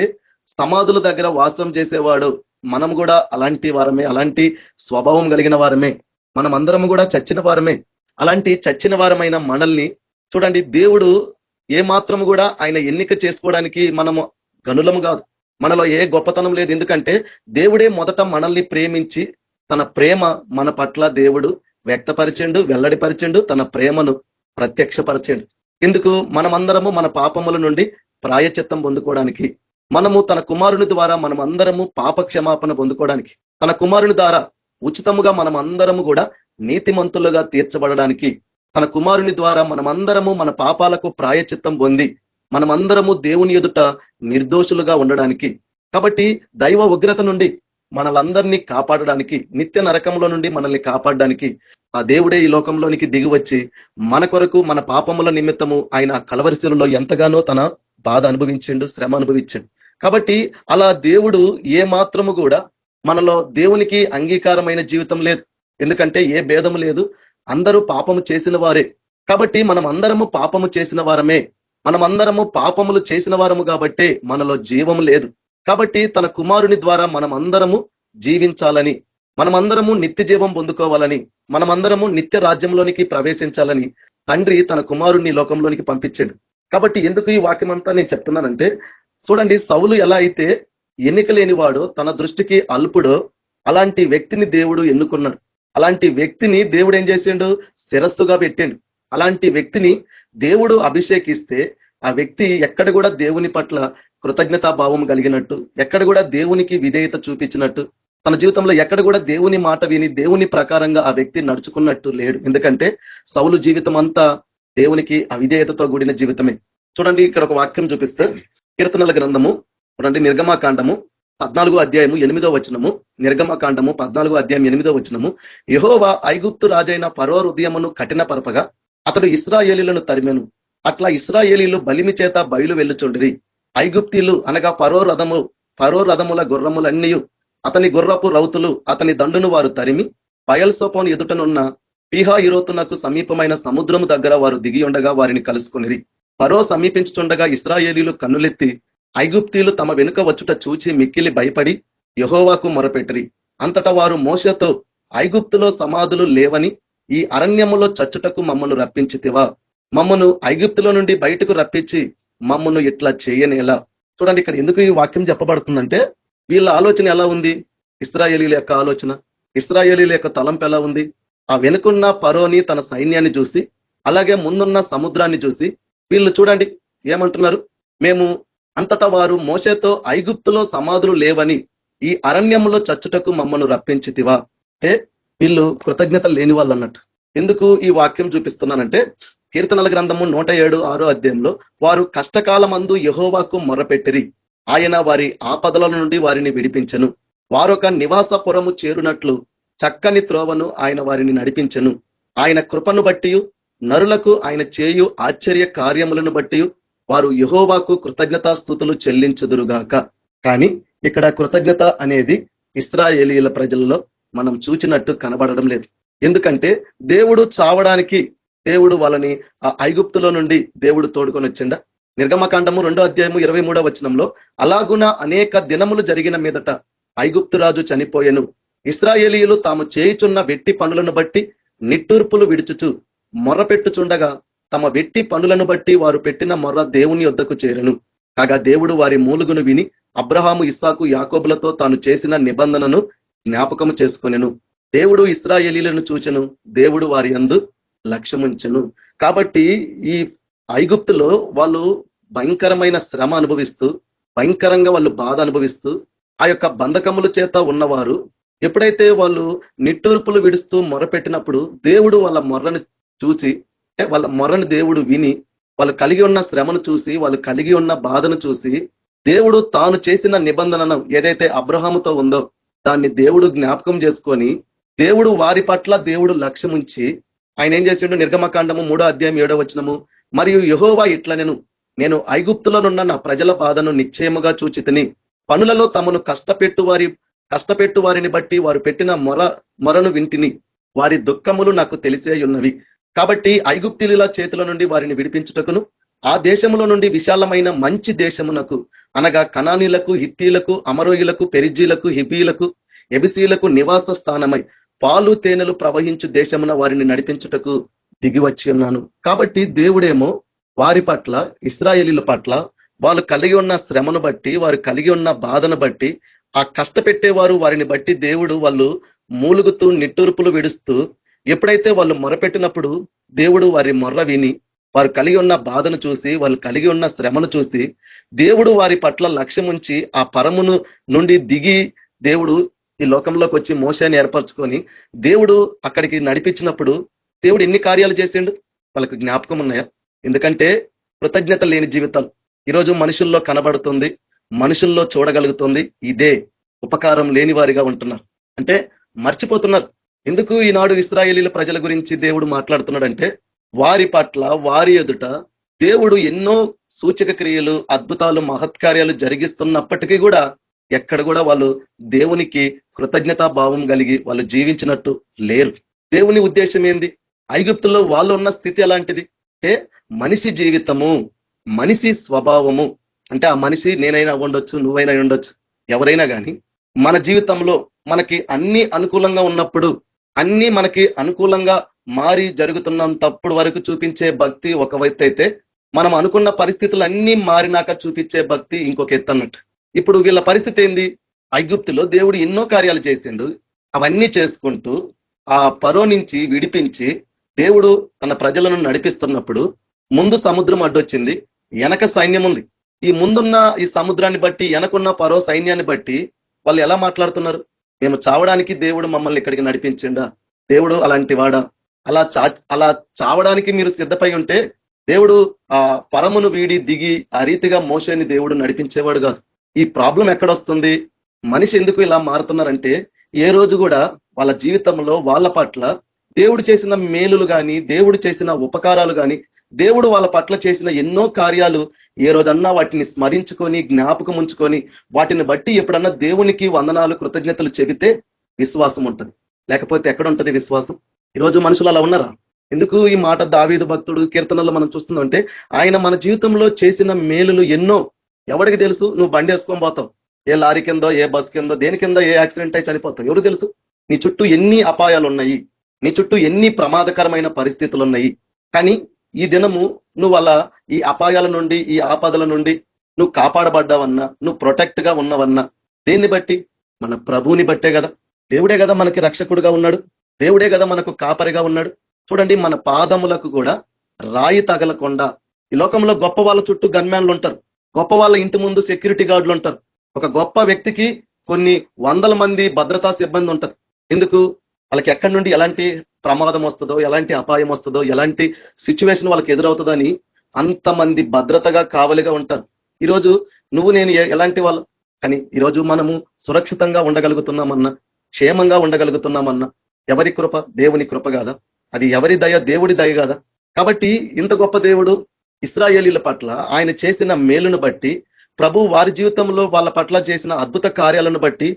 సమాధుల దగ్గర వాసం చేసేవాడు, మనం కూడా అలాంటి వారమే, అలాంటి స్వభావం కలిగిన వారమే. మనం అందరం కూడా చచ్చిన వారమే. అలాంటి చచ్చిన వారమైన మనల్ని చూడండి దేవుడు ఏ మాత్రము కూడా ఆయన ఎన్నిక చేసుకోవడానికి మనము గనులము కాదు, మనలో ఏ గొప్పతనం లేదు. ఎందుకంటే దేవుడే మొదట మనల్ని ప్రేమించి తన ప్రేమ మన పట్ల దేవుడు వ్యక్తపరిచిండు, వెల్లడిపరిచిండు, తన ప్రేమను ప్రత్యక్షపరిచిండు. ఎందుకు? మనమందరము మన పాపముల నుండి ప్రాయచిత్తం పొందుకోవడానికి, మనము తన కుమారుని ద్వారా మనం అందరము పాప క్షమాపణ పొందుకోవడానికి, తన కుమారుని ద్వారా ఉచితముగా మనం అందరము కూడా నీతిమంతులుగా తీర్చబడడానికి, తన కుమారుని ద్వారా మనమందరము మన పాపాలకు ప్రాయచిత్తం పొంది మనమందరము దేవుని ఎదుట నిర్దోషులుగా ఉండడానికి. కాబట్టి దైవ ఉగ్రత నుండి మనలందరినీ కాపాడడానికి, నిత్య నరకంలో నుండి మనల్ని కాపాడడానికి ఆ దేవుడే ఈ లోకంలోనికి దిగి వచ్చి మన కొరకు, మన పాపముల నిమిత్తము ఆయన కలవరి శిలువలో ఎంతగానో తన బాధ అనుభవించిండు, శ్రమ అనుభవించిండు. కాబట్టి అలా దేవుడు ఏ మాత్రము కూడా మనలో దేవునికి అంగీకారమైన జీవితం లేదు. ఎందుకంటే ఏ భేదము లేదు, అందరూ పాపము చేసిన వారే. కాబట్టి మనం అందరము పాపము చేసిన వారమే. మనమందరము పాపములు చేసిన వారము కాబట్టే మనలో జీవము లేదు. కాబట్టి తన కుమారుని ద్వారా మనం అందరము జీవించాలని, మనమందరము నిత్య జీవం పొందుకోవాలని, మనమందరము నిత్య రాజ్యంలోనికి ప్రవేశించాలని తండ్రి తన కుమారుణ్ణి లోకంలోనికి పంపించాడు. కాబట్టి ఎందుకు ఈ వాక్యం అంతా నేను చెప్తున్నానంటే, చూడండి సౌలు ఎలా అయితే ఎన్నిక లేనివాడో, తన దృష్టికి అల్పుడో, అలాంటి వ్యక్తిని దేవుడు ఎన్నుకున్నాడు. అలాంటి వ్యక్తిని దేవుడు ఏం చేసిండు? శిరస్సుగా పెట్టిండు. అలాంటి వ్యక్తిని దేవుడు అభిషేకిస్తే ఆ వ్యక్తి ఎక్కడ కూడా దేవుని పట్ల కృతజ్ఞతా భావం కలిగినట్టు, ఎక్కడ కూడా దేవునికి విధేయత చూపించినట్టు, తన జీవితంలో ఎక్కడ కూడా దేవుని మాట విని దేవుని ప్రకారంగా ఆ వ్యక్తి నడుచుకున్నట్టు లేడు. ఎందుకంటే సౌలు జీవితం అంతా దేవునికి అవిధేయతతో కూడిన జీవితమే. చూడండి ఇక్కడ ఒక వాక్యం చూపిస్తే కీర్తనల గ్రంథము చూడండి నిర్గమాకాండము 14 అధ్యాయము 8 నిర్గమాకాండము 14 అధ్యాయం 8 యెహోవా ఐగుప్తు రాజైన ఫరో హృదయమును కఠినపరపగా అతడు ఇశ్రాయేలీలను తరిమెను. అట్లా ఇశ్రాయేలీలు బలిమి చేత బయలు వెళ్ళుచుండిరి. ఐగుప్తీలు అనగా ఫరో రథముల గుర్రములన్నీ, అతని గుర్రపు రౌతులు, అతని దండును వారు తరిమి బయల్సోపోను ఎదుటనున్న పీహా యిరోతునకు సమీపమైన సముద్రము దగ్గర వారు దిగి ఉండగా వారిని కలుసుకొనిరి. ఫరో సమీపించుచుండగా ఇశ్రాయేలీలు కన్నులెత్తి ఐగుప్తీలు తమ వెనుక వచ్చుట చూచి మిక్కిలి భయపడి యెహోవాకు మొరపెట్టిరి. అంతటా వారు మోషేతో, ఐగుప్తులో సమాధులు లేవని ఈ అరణ్యములో చచ్చుటకు మమ్మను రప్పించితివా? మమ్మను ఐగుప్తులో నుండి బయటకు రప్పించి మమ్మను ఇట్లా చేయనేలా? చూడండి ఇక్కడ ఎందుకు ఈ వాక్యం చెప్పబడుతుందంటే వీళ్ళ ఆలోచన ఎలా ఉంది, ఇశ్రాయేలీల యొక్క ఆలోచన, ఇశ్రాయేలీల యొక్క తలంపు ఎలా ఉంది. ఆ వెనుకున్న ఫరోని తన సైన్యాన్ని చూసి, అలాగే ముందున్న సముద్రాన్ని చూసి వీళ్ళు చూడండి ఏమంటున్నారు, మేము అంతటా వారు మోషేతో ఐగుప్తులో సమాధులు లేవని ఈ అరణ్యంలో చచ్చుటకు మమ్మను రప్పించితివా. అంటే వీళ్ళు కృతజ్ఞత లేని వాళ్ళు అన్నట్టు. ఎందుకు ఈ వాక్యం చూపిస్తున్నానంటే కీర్తనల గ్రంథము 107:6 అధ్యాయంలో వారు కష్టకాలమందు యెహోవాకు మొర్రపెట్టిరి, ఆయన వారి ఆపదల నుండి వారిని విడిపించెను. వారొక నివాసపురము చేరునట్లు చక్కని త్రోవను ఆయన వారిని నడిపించెను. ఆయన కృపను బట్టి నరులకు ఆయన చేయు ఆశ్చర్య కార్యములను బట్టి వారు యెహోవాకు కృతజ్ఞతాస్తుతులు చెల్లించుదురుగాక. కానీ ఇక్కడ కృతజ్ఞత అనేది ఇశ్రాయేలీయుల ప్రజల్లో మనం చూచినట్టు కనబడడం లేదు. ఎందుకంటే దేవుడు చావడానికి దేవుడు వాళ్ళని ఆ ఐగుప్తులో నుండి దేవుడు తోడుకొని వచ్చిండ. నిర్గమకాండము 2వ అధ్యాయము 23వ వచనంలో అలాగున అనేక దినములు జరిగిన మీదట ఐగుప్తు రాజు చనిపోయెను. ఇశ్రాయేలీయులు తాము చేయుచున్న వెట్టి పనులను బట్టి నిట్టూర్పులు విడుచుచు మొర్రపెట్టుచుండగా తమ వెట్టి పనులను బట్టి వారు పెట్టిన మొర్ర దేవుని యొద్దకు చేరెను. కాగా దేవుడు వారి మూలుగును విని అబ్రహాము, ఇస్సాకు, యాకోబులతో తాను చేసిన నిబంధనను జ్ఞాపకము చేసుకొనెను. దేవుడు ఇశ్రాయేలీలను చూచెను, దేవుడు వారి యందు లక్ష్యముంచెను. కాబట్టి ఈ ఐగుప్తులో వాళ్ళు భయంకరమైన శ్రమ అనుభవిస్తూ, భయంకరంగా వాళ్ళు బాధ అనుభవిస్తూ, ఆ యొక్క బంధకముల చేత ఉన్నవారు ఎప్పుడైతే వాళ్ళు నిట్టూర్పులు విడుస్తూ మొరపెట్టినప్పుడు దేవుడు వాళ్ళ మొర్రను చూసి, వాళ్ళ మొర్రను దేవుడు విని, వాళ్ళు కలిగి ఉన్న శ్రమను చూసి, వాళ్ళు కలిగి ఉన్న బాధను చూసి, దేవుడు తాను చేసిన నిబంధనను ఏదైతే అబ్రహాముతో ఉందో దాన్ని దేవుడు జ్ఞాపకం చేసుకొని, దేవుడు వారి పట్ల దేవుడు లక్ష్యముంచి ఆయన ఏం చేసిండు, నిర్గమకాండము 3వ అధ్యాయం 7వ వచనము, మరియు యెహోవా ఇట్లనెను, నేను ఐగుప్తులోనున్న నా ప్రజల బాధను నిశ్చయముగా చూచితిని, పనులలో తమను కష్టపెట్టు వారిని బట్టి వారు పెట్టిన మొరను వింటిని, వారి దుఃఖములు నాకు తెలిసే ఉన్నవి. కాబట్టి ఐగుప్తీయుల చేతుల నుండి వారిని విడిపించుటకును ఆ దేశములో నుండి విశాలమైన మంచి దేశమునకు అనగా కనానీలకు, హిత్తీలకు, అమరోయులకు, పెరిజీలకు, హిబీలకు, ఎబిసీలకు నివాస స్థానమై పాలు తేనెలు ప్రవహించు దేశమున వారిని నడిపించుటకు దిగివచ్చి ఉన్నాను. కాబట్టి దేవుడేమో వారి పట్ల, ఇశ్రాయేలీల పట్ల వాళ్ళు కలిగి ఉన్న శ్రమను బట్టి, వారు కలిగి ఉన్న బాధను బట్టి, ఆ కష్టపెట్టేవారు వారిని బట్టి దేవుడు వాళ్ళు మూలుగుతూ నిట్టూర్పులు విడుస్తూ ఎప్పుడైతే వాళ్ళు మొరపెట్టినప్పుడు దేవుడు వారి మొర్ర విని, వారు కలిగి ఉన్న బాధను చూసి, వాళ్ళు కలిగి ఉన్న శ్రమను చూసి దేవుడు వారి పట్ల లక్ష్యముంచి ఆ పరమును నుండి దిగి దేవుడు ఈ లోకంలోకి వచ్చి మోషేని ఏర్పరచుకొని దేవుడు అక్కడికి నడిపించినప్పుడు దేవుడు ఎన్ని కార్యాలు చేసిండు వాళ్ళకు జ్ఞాపకం ఉన్నాయా? ఎందుకంటే కృతజ్ఞత లేని జీవితం ఈరోజు మనుషుల్లో కనబడుతుంది, మనుషుల్లో చూడగలుగుతుంది. ఇదే ఉపకారం లేని వారిగా ఉంటున్నారు. అంటే మర్చిపోతున్నారు. ఎందుకు ఈనాడు ఇశ్రాయేలీల ప్రజల గురించి దేవుడు మాట్లాడుతున్నాడంటే వారి పట్ల, వారి ఎదుట దేవుడు ఎన్నో సూచక క్రియలు, అద్భుతాలు, మహత్కార్యాలు జరిగిస్తున్నప్పటికీ కూడా ఎక్కడ కూడా వాళ్ళు దేవునికి కృతజ్ఞతా భావం కలిగి వాళ్ళు జీవించినట్టు లేరు. దేవుని ఉద్దేశం ఏంది? ఐగుప్తులో వాళ్ళు ఉన్న స్థితి ఎలాంటిది అంటే మనిషి జీవితము, మనిషి స్వభావము. అంటే ఆ మనిషి నేనైనా ఉండొచ్చు, నువ్వైనా ఉండొచ్చు, ఎవరైనా కానీ మన జీవితంలో మనకి అన్ని అనుకూలంగా ఉన్నప్పుడు, అన్ని మనకి అనుకూలంగా మారి జరుగుతున్నంతప్పుడు వరకు చూపించే భక్తి ఒక వైపు అయితే, మనం అనుకున్న పరిస్థితులు అన్ని మారినాక చూపించే భక్తి ఇంకొక ఎత్తు అన్నట్టు. ఇప్పుడు వీళ్ళ పరిస్థితి ఏంది? ఐగుప్తులో దేవుడు ఎన్నో కార్యాలు చేసిండు. అవన్నీ చేసుకుంటూ ఆ ఫరో నుంచి విడిపించి దేవుడు తన ప్రజలను నడిపిస్తున్నప్పుడు ముందు సముద్రం అడ్డొచ్చింది, వెనక సైన్యం ఉంది. ఈ ముందున్న ఈ సముద్రాన్ని బట్టి, వెనకున్న ఫరో సైన్యాన్ని బట్టి వాళ్ళు ఎలా మాట్లాడుతున్నారు? మేము చావడానికి దేవుడు మమ్మల్ని ఇక్కడికి నడిపించిండా? దేవుడు అలాంటి వాడా? అలా చావడానికి మీరు సిద్ధపై ఉంటే దేవుడు ఆ పరమును వీడి దిగి ఆ రీతిగా మోషేని దేవుడు నడిపించేవాడు కాదు. ఈ ప్రాబ్లం ఎక్కడొస్తుంది? మనిషి ఎందుకు ఇలా మారుతున్నారంటే ఏ రోజు కూడా వాళ్ళ జీవితంలో వాళ్ళ పట్ల దేవుడు చేసిన మేలులు కానీ, దేవుడు చేసిన ఉపకారాలు కానీ, దేవుడు వాళ్ళ పట్ల చేసిన ఎన్నో కార్యాలు ఏ రోజన్నా వాటిని స్మరించుకొని, జ్ఞాపకం ఉంచుకొని, వాటిని బట్టి ఎప్పుడన్నా దేవునికి వందనాలు, కృతజ్ఞతలు చెబితే విశ్వాసం ఉంటుంది. లేకపోతే ఎక్కడ ఉంటుంది విశ్వాసం? ఈరోజు మనుషులు అలా ఉన్నారా? ఎందుకు ఈ మాట దావీదు భక్తుడు కీర్తనలో మనం చూస్తుందంటే ఆయన మన జీవితంలో చేసిన మేలులు ఎన్నో. ఎవరికి తెలుసు? నువ్వు బండి వేసుకొని పోతావు, ఏ లారీ కిందో, ఏ బస్ కిందో, దేని కింద ఏ యాక్సిడెంట్ అయి చనిపోతావు. ఎవరు తెలుసు? నీ చుట్టూ ఎన్ని అపాయాలు ఉన్నాయి, నీ చుట్టూ ఎన్ని ప్రమాదకరమైన పరిస్థితులు ఉన్నాయి. కానీ ఈ దినము నువ్వు అలా ఈ అపాయాల నుండి, ఈ ఆపదల నుండి నువ్వు కాపాడబడ్డావన్నా, నువ్వు ప్రొటెక్ట్ గా ఉన్నవన్నా దేన్ని బట్టి? మన ప్రభువుని బట్టే కదా. దేవుడే కదా మనకి రక్షకుడుగా ఉన్నాడు, దేవుడే కదా మనకు కాపరిగా ఉన్నాడు. చూడండి, మన పాదములకు కూడా రాయి తగలకుండా, ఈ లోకంలో గొప్ప వాళ్ళ చుట్టూ గన్మ్యాన్లు ఉంటారు, గొప్ప వాళ్ళ ఇంటి ముందు సెక్యూరిటీ గార్డులు ఉంటారు. ఒక గొప్ప వ్యక్తికి కొన్ని వందల మంది భద్రతా సిబ్బంది ఉంటది. ఎందుకు? వాళ్ళకి ఎక్కడి నుండి ఎలాంటి ప్రమాదం వస్తుందో, ఎలాంటి అపాయం వస్తుందో, ఎలాంటి సిచ్యువేషన్ వాళ్ళకి ఎదురవుతుందో అని అంతమంది భద్రతగా కావలిగా ఉంటారు. ఈరోజు నువ్వు నేను ఎలాంటి వాళ్ళు? కానీ ఈరోజు మనము సురక్షితంగా ఉండగలుగుతున్నామన్నా, క్షేమంగా ఉండగలుగుతున్నామన్నా ఎవరి కృప? దేవుని కృప కాదా? అది ఎవరి దయ? దేవుడి దయ కాదా? కాబట్టి ఇంత గొప్ప దేవుడు ఇశ్రాయేలీల పట్ల ఆయన చేసిన మేలును బట్టి, ప్రభు వారి జీవితంలో వాళ్ళ పట్ల చేసిన అద్భుత కార్యాలను బట్టి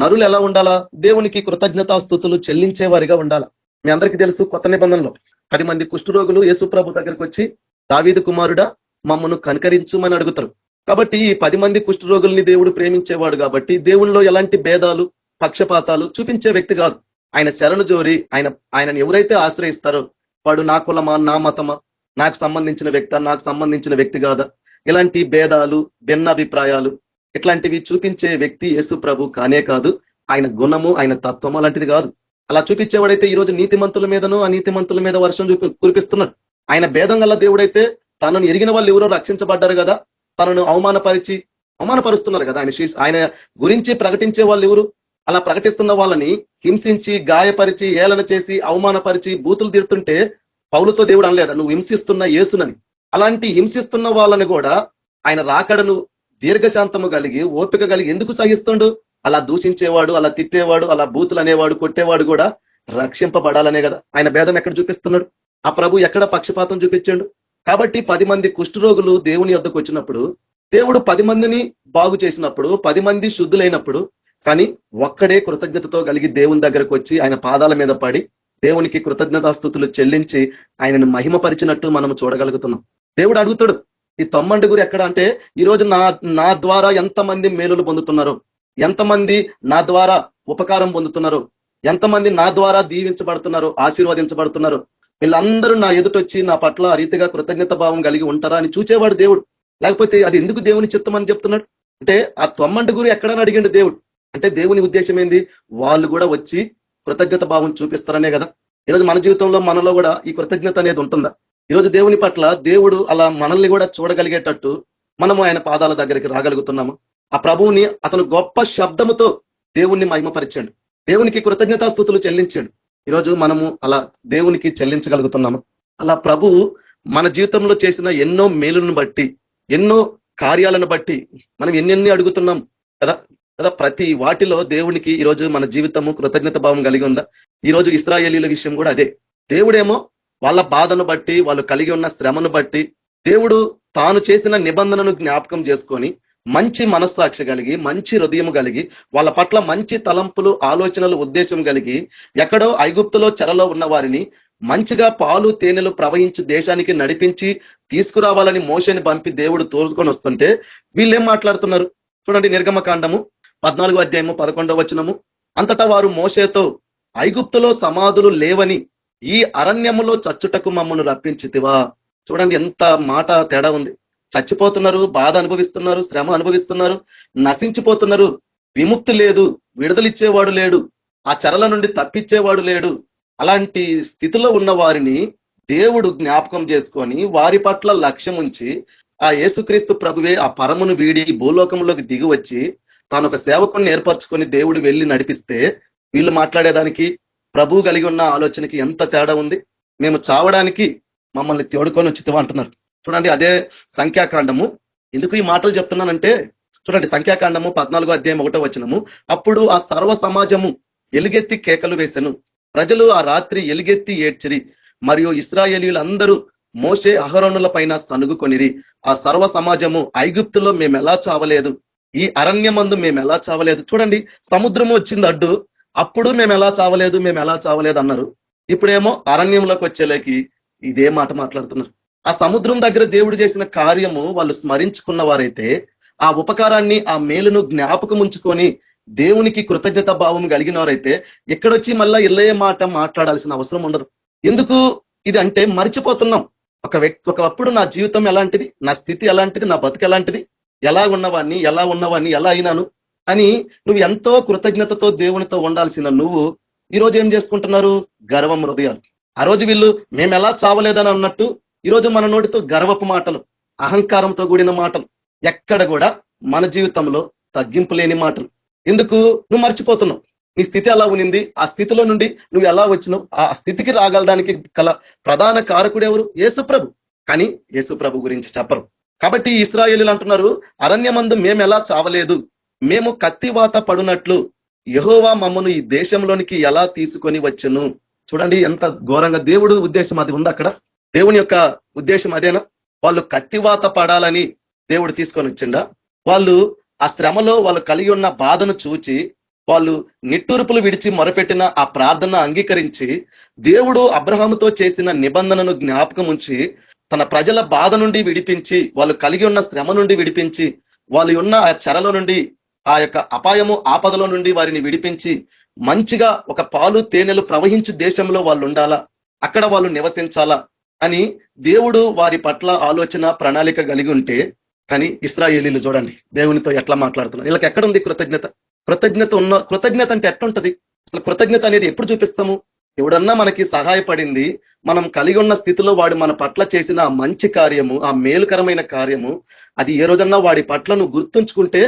నరులు ఎలా ఉండాలా? దేవునికి కృతజ్ఞతాస్తుతులు చెల్లించేవారిగా ఉండాలా. మీ అందరికీ తెలుసు, కొత్త నిబంధనలో 10 మంది కుష్ఠరోగులు యేసు ప్రభు దగ్గరికి వచ్చి, దావీదు కుమారుడా మమ్మను కనికరించుమని అడుగుతారు. కాబట్టి ఈ 10 మంది కుష్ఠరోగుల్ని దేవుడు ప్రేమించేవాడు కాబట్టి దేవునిలో ఎలాంటి భేదాలు, పక్షపాతాలు చూపించే వ్యక్తి కాదు. ఆయన శరణు జోరి ఆయనను ఎవరైతే ఆశ్రయిస్తారో వాడు నా కులమా, నా మతమా, నాకు సంబంధించిన వ్యక్తి, నాకు సంబంధించిన వ్యక్తి కాదా, ఇలాంటి భేదాలు, భిన్నాభిప్రాయాలు ఇట్లాంటివి చూపించే వ్యక్తి యేసు ప్రభు కానే కాదు. ఆయన గుణము, ఆయన తత్వం అలాంటిది కాదు. అలా చూపించేవాడైతే ఈ రోజు నీతిమంతుల మీదను అనీతిమంతుల మీద వర్షం కురిపిస్తున్నాడు. ఆయన భేదం గల దేవుడైతే తనను ఎరిగిన వాళ్ళు ఎవరో రక్షించబడ్డారు కదా, తనను అవమానపరుస్తున్నారు కదా. ఆయన గురించి ప్రకటించే వాళ్ళు ఎవరు? అలా ప్రకటిస్తున్న వాళ్ళని హింసించి, గాయపరిచి, ఏలన చేసి, అవమానపరిచి, బూతులు తిడుతుంటే పౌలుతో దేవుడు అనలేదా నువ్వు హింసిస్తున్న యేసునని? అలాంటి హింసిస్తున్న వాళ్ళని కూడా ఆయన రాకడను దీర్ఘశాంతము కలిగి, ఓపిక కలిగి ఎందుకు సహిస్తుండు? అలా దూషించేవాడు, అలా తిట్టేవాడు, అలా బూతులు అనేవాడు, కొట్టేవాడు కూడా రక్షింపబడాలనే కదా. ఆయన భేదం ఎక్కడ చూపిస్తున్నాడు? ఆ ప్రభు ఎక్కడ పక్షపాతం చూపించాడు? కాబట్టి 10 మంది కుష్ఠరోగులు దేవుని వద్దకు వచ్చినప్పుడు, దేవుడు 10 మందిని బాగు చేసినప్పుడు, 10 మంది శుద్ధులైనప్పుడు, కానీ ఒక్కడే కృతజ్ఞతతో కలిగి దేవుని దగ్గరకు వచ్చి ఆయన పాదాల మీద పడి దేవునికి కృతజ్ఞతాస్తుతులు చెల్లించి ఆయనను మహిమపరిచినట్టు మనం చూడగలుగుతున్నాం. దేవుడు అడుగుతాడు, ఈ 90 ఎక్కడ అంటే, ఈరోజు నా ద్వారా ఎంతమంది మేలులు పొందుతున్నారో, ఎంతమంది నా ద్వారా ఉపకారం పొందుతున్నారో, ఎంతమంది నా ద్వారా దీవించబడుతున్నారో, ఆశీర్వదించబడుతున్నారో, వీళ్ళందరూ నా ఎదుటొచ్చి నా పట్ల ఆ రీతిగా కృతజ్ఞత భావం కలిగి ఉంటారా అని చూచేవాడు దేవుడు. లేకపోతే అది ఎందుకు దేవుని చిత్తం అని చెప్తున్నాడు అంటే, ఆ 90 ఎక్కడని అడిగిండు దేవుడు. అంటే దేవుని ఉద్దేశం ఏంది? వాళ్ళు కూడా వచ్చి కృతజ్ఞత భావం చూపిస్తారనే కదా. ఈరోజు మన జీవితంలో మనలో కూడా ఈ కృతజ్ఞత అనేది ఉంటుందా? ఈరోజు దేవుని పట్ల దేవుడు అలా మనల్ని కూడా చూడగలిగేటట్టు మనము ఆయన పాదాల దగ్గరికి రాగలుగుతున్నాము. ఆ ప్రభువుని అతను గొప్ప శబ్దముతో దేవుణ్ణి మహిమపరిచాడు, దేవునికి కృతజ్ఞతాస్తుతులు చెల్లించాడు. ఈరోజు మనము అలా దేవునికి చెల్లించగలుగుతున్నాము. అలా ప్రభువు మన జీవితంలో చేసిన ఎన్నో మేలులను బట్టి, ఎన్నో కార్యాలను బట్టి మనం ఎన్నెన్ని అడుగుతున్నాం కదా. ప్రతి వాటిలో దేవునికి ఈరోజు మన జీవితము కృతజ్ఞత భావం కలిగి ఉందా? ఈరోజు ఇశ్రాయేలీల విషయం కూడా అదే. దేవుడేమో వాళ్ళ బాధను బట్టి, వాళ్ళు కలిగి ఉన్న శ్రమను బట్టి, దేవుడు తాను చేసిన నిబంధనను జ్ఞాపకం చేసుకొని మంచి మనస్సాక్షి కలిగి, మంచి హృదయం కలిగి, వాళ్ళ పట్ల మంచి తలంపులు, ఆలోచనలు, ఉద్దేశం కలిగి, ఎక్కడో ఐగుప్తులో చెరలో ఉన్న వారిని మంచిగా పాలు తేనెలు ప్రవహించి దేశానికి నడిపించి తీసుకురావాలని మోషేని పంపి దేవుడు తోసుకొని వస్తుంటే వీళ్ళేం మాట్లాడుతున్నారు చూడండి. నిర్గమకాండము 14వ అధ్యాయము 11వ వచనము, అంతటా వారు మోషేతో, ఐగుప్తులో సమాధులు లేవని ఈ అరణ్యములో చచ్చుటకు మమ్మను రప్పించితివా. చూడండి ఎంత మాట తేడా ఉంది. చచ్చిపోతున్నారు, బాధ అనుభవిస్తున్నారు, శ్రమ అనుభవిస్తున్నారు, నశించిపోతున్నారు, విముక్తి లేదు, విడుదలిచ్చేవాడు లేడు, ఆ చెరల నుండి తప్పించేవాడు లేడు. అలాంటి స్థితిలో ఉన్న వారిని దేవుడు జ్ఞాపకం చేసుకొని వారి పట్ల లక్ష్యం ఉంచి ఆ యేసుక్రీస్తు ప్రభువే ఆ పరమును వీడి భూలోకంలోకి దిగి వచ్చి తాను ఒక సేవకుని ఏర్పరచుకొని దేవుడు వెళ్ళి నడిపిస్తే వీళ్ళు మాట్లాడేదానికి ప్రభువు కలిగి ఉన్న ఆలోచనకి ఎంత తేడా ఉంది. మేము చావడానికి మమ్మల్ని తోడుకొని వచ్చితివా అంటున్నారు. చూడండి అదే సంఖ్యాకాండము. ఎందుకు ఈ మాటలు చెప్తున్నానంటే చూడండి, సంఖ్యాకాండము 14వ అధ్యాయం 1వ వచనము, అప్పుడు ఆ సర్వ సమాజము ఎలుగెత్తి కేకలు వేసెను, ప్రజలు ఆ రాత్రి ఎలుగెత్తి ఏడ్చిరి, మరియు ఇశ్రాయేలీయులందరూ మోషే అహరోనుల పైన సనుగుకొనిరి. ఆ సర్వ సమాజము, ఐగుప్తులో మేము ఎలా చావలేదు, ఈ అరణ్యమందు మేము ఎలా చావలేదు. చూడండి, సముద్రము వచ్చింది అడ్డు, అప్పుడు మేము ఎలా చావలేదు అన్నారు. ఇప్పుడేమో అరణ్యంలోకి వచ్చేలేకి ఇదే మాట మాట్లాడుతున్నారు. ఆ సముద్రం దగ్గర దేవుడు చేసిన కార్యము వాళ్ళు స్మరించుకున్న వారైతే, ఆ ఉపకారాన్ని, ఆ మేలును జ్ఞాపకం ఉంచుకొని దేవునికి కృతజ్ఞత భావం కలిగిన వారైతే ఎక్కడొచ్చి మళ్ళా ఇల్లే మాట మాట్లాడాల్సిన అవసరం ఉండదు. ఎందుకు ఇది అంటే మర్చిపోతున్నాం. ఒకప్పుడు నా జీవితం ఎలాంటిది, నా స్థితి ఎలాంటిది, నా బతుకు ఎలాంటిది, ఎలా ఉన్నవాడిని ఎలా అయినాను అని నువ్వు ఎంతో కృతజ్ఞతతో దేవునితో ఉండాల్సిన నువ్వు ఈరోజు ఏం చేసుకుంటున్నారు? గర్వం హృదయాలు. ఆ రోజు వీళ్ళు మేము ఎలా చావలేదని అన్నట్టు ఈరోజు మన నోటితో గర్వపు మాటలు, అహంకారంతో కూడిన మాటలు, ఎక్కడ కూడా మన జీవితంలో తగ్గింపు లేని మాటలు. ఎందుకు? నువ్వు మర్చిపోతున్నావు నీ స్థితి ఎలా ఉనింది, ఆ స్థితిలో నుండి నువ్వు ఎలా వచ్చినావు, ఆ స్థితికి రాగలడానికి గల ప్రధాన కారకుడు ఎవరు? యేసుప్రభు. కానీ యేసుప్రభు గురించి చెప్పరు. కాబట్టి ఇశ్రాయేలీలు అంటున్నారు, అరణ్యమందు మేము ఎలా చావలేదు, మేము కత్తివాత పడునట్లు యెహోవా మమ్మను ఈ దేశంలోనికి ఎలా తీసుకొని వచ్చును. చూడండి ఎంత ఘోరంగా. దేవుడు ఉద్దేశం అది ఉంది అక్కడ. దేవుని యొక్క ఉద్దేశం అదేనా? వాళ్ళు కత్తివాత పడాలని దేవుడు తీసుకొని వచ్చిండా? వాళ్ళు ఆ శ్రమలో వాళ్ళు కలిగి ఉన్న బాధను చూచి వాళ్ళు నిట్టూర్పులు విడిచి మొరపెట్టిన ఆ ప్రార్థన అంగీకరించి దేవుడు అబ్రహాముతో చేసిన నిబంధనను జ్ఞాపకం ఉంచి తన ప్రజల బాధ నుండి విడిపించి, వాళ్ళు కలిగి ఉన్న శ్రమ నుండి విడిపించి, వాళ్ళు ఉన్న ఆ చెరలో నుండి, ఆ యొక్క అపాయము ఆపదలో నుండి వారిని విడిపించి మంచిగా ఒక పాలు తేనెలు ప్రవహించు దేశంలో వాళ్ళు ఉండాలా, అక్కడ వాళ్ళు నివసించాలా అని దేవుడు వారి పట్ల ఆలోచన ప్రణాళిక కలిగి ఉంటే, కానీ ఇశ్రాయేలీలు చూడండి దేవునితో ఎట్లా మాట్లాడుతున్నారు. వీళ్ళకి ఎక్కడుంది కృతజ్ఞత? కృతజ్ఞత అంటే ఎట్లుంటది అసలు? కృతజ్ఞత అనేది ఎప్పుడు చూపిస్తాము? ఎవడన్నా మనకి సహాయపడింది, మనం కలిగి ఉన్న స్థితిలో వాడు మన పట్ల చేసిన ఆ మంచి కార్యము, ఆ మేలుకరమైన కార్యము, అది ఏ రోజన్నా వాడి పట్ల నువ్వు గుర్తుంచుకుంటే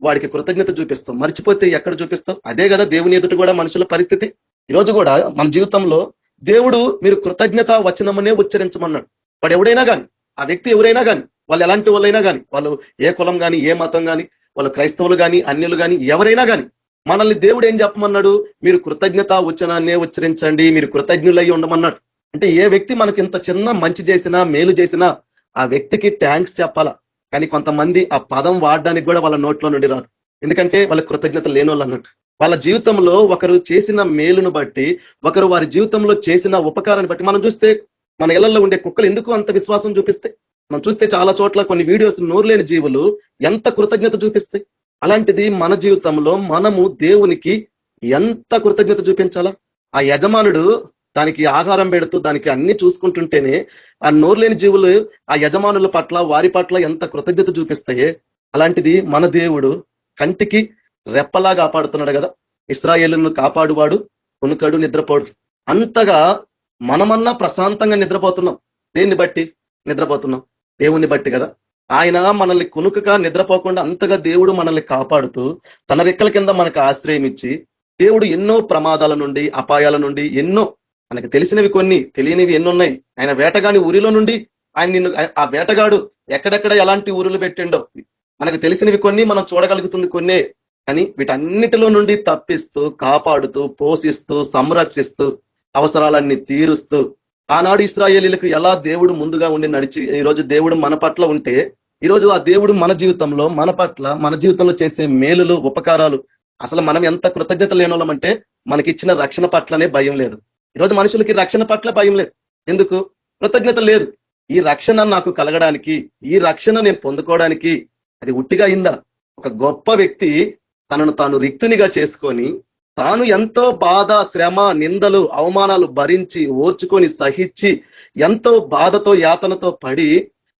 వాడికి కృతజ్ఞత చూపిస్తాం. మర్చిపోతే ఎక్కడ చూపిస్తాం? అదే కదా దేవుని ఎదుట కూడా మనుషుల పరిస్థితి. ఈరోజు కూడా మన జీవితంలో దేవుడు మీరు కృతజ్ఞత వచనమునే ఉచ్చరించమన్నాడు. వాడు ఎవడైనా కానీ, ఆ వ్యక్తి ఎవరైనా కానీ, వాళ్ళు ఎలాంటి వాళ్ళైనా కానీ, వాళ్ళు ఏ కులం కానీ, ఏ మతం కానీ, వాళ్ళు క్రైస్తవులు కానీ, అన్యులు కానీ, ఎవరైనా కానీ, మనల్ని దేవుడు ఏం చెప్పమన్నాడు? మీరు కృతజ్ఞత వచనాన్నే ఉచ్చరించండి, మీరు కృతజ్ఞులై ఉండమన్నాడు. అంటే ఏ వ్యక్తి మనకి ఇంత చిన్న మంచి చేసినా, మేలు చేసినా ఆ వ్యక్తికి థ్యాంక్స్ చెప్పాలా. కానీ కొంతమంది ఆ పదం వాడడానికి కూడా వాళ్ళ నోట్లో నుండి రాదు. ఎందుకంటే వాళ్ళ కృతజ్ఞత లేని వాళ్ళు అన్నట్టు. వాళ్ళ జీవితంలో ఒకరు చేసిన మేలును బట్టి, ఒకరు వారి జీవితంలో చేసిన ఉపకారాన్ని బట్టి, మనం చూస్తే మన ఇళ్లలో ఉండే కుక్కలు ఎందుకు అంత విశ్వాసం చూపిస్తాయి? మనం చూస్తే చాలా చోట్ల కొన్ని వీడియోస్ నోరులేని జీవులు ఎంత కృతజ్ఞత చూపిస్తాయి. అలాంటిది మన జీవితంలో మనము దేవునికి ఎంత కృతజ్ఞత చూపించాలా? ఆ యజమానుడు దానికి ఆహారం పెడుతూ దానికి అన్ని చూసుకుంటుంటేనే ఆ నోరులేని జీవులు ఆ యజమానుల పట్ల, వారి పట్ల ఎంత కృతజ్ఞత చూపిస్తాయే, అలాంటిది మన దేవుడు కంటికి రెప్పలా కాపాడుతున్నాడు కదా. ఇశ్రాయేలును కాపాడువాడు కొనుకడు నిద్రపోడు. అంతగా మనమన్నా ప్రశాంతంగా నిద్రపోతున్నాం. దేన్ని బట్టి నిద్రపోతున్నాం? దేవుని బట్టి కదా. ఆయన మనల్ని కొనుకగా నిద్రపోకుండా అంతగా దేవుడు మనల్ని కాపాడుతూ తన రెక్కల కింద మనకు ఆశ్రయం ఇచ్చి, దేవుడు ఎన్నో ప్రమాదాల నుండి, అపాయాల నుండి, ఎన్నో మనకు తెలిసినవి కొన్ని, తెలియనివి ఎన్నున్నాయి. ఆయన వేటగాని ఊరిలో నుండి ఆయన నిన్ను, ఆ వేటగాడు ఎక్కడెక్కడ ఎలాంటి ఊరులు పెట్టిండో మనకు తెలిసినవి కొన్ని, మనం చూడగలుగుతుంది కొన్నే. కానీ వీటన్నిటిలో నుండి తప్పిస్తూ, కాపాడుతూ, పోషిస్తూ, సంరక్షిస్తూ, అవసరాలన్నీ తీరుస్తూ, ఆనాడు ఇశ్రాయేలీలకు ఎలా దేవుడు ముందుగా ఉండి నడిచి ఈరోజు దేవుడు మన పట్ల ఉంటే, ఈరోజు ఆ దేవుడు మన జీవితంలో, మన పట్ల, మన జీవితంలో చేసే మేలులు, ఉపకారాలు, అసలు మనం ఎంత కృతజ్ఞత లేనోళ్ళమంటే మనకిచ్చిన రక్షణ పట్లనే భయం లేదు. ఈరోజు మనుషులకి రక్షణ పట్ల భయం లేదు. ఎందుకు? కృతజ్ఞత లేదు. ఈ రక్షణ నాకు కలగడానికి, ఈ రక్షణ నేను పొందుకోవడానికి అది ఉట్టిగా అయిందా? ఒక గొప్ప వ్యక్తి తనను తాను రిక్తునిగా చేసుకొని, తాను ఎంతో బాధ, శ్రమ, నిందలు, అవమానాలు భరించి, ఓర్చుకొని, సహించి, ఎంతో బాధతో, యాతనతో పడి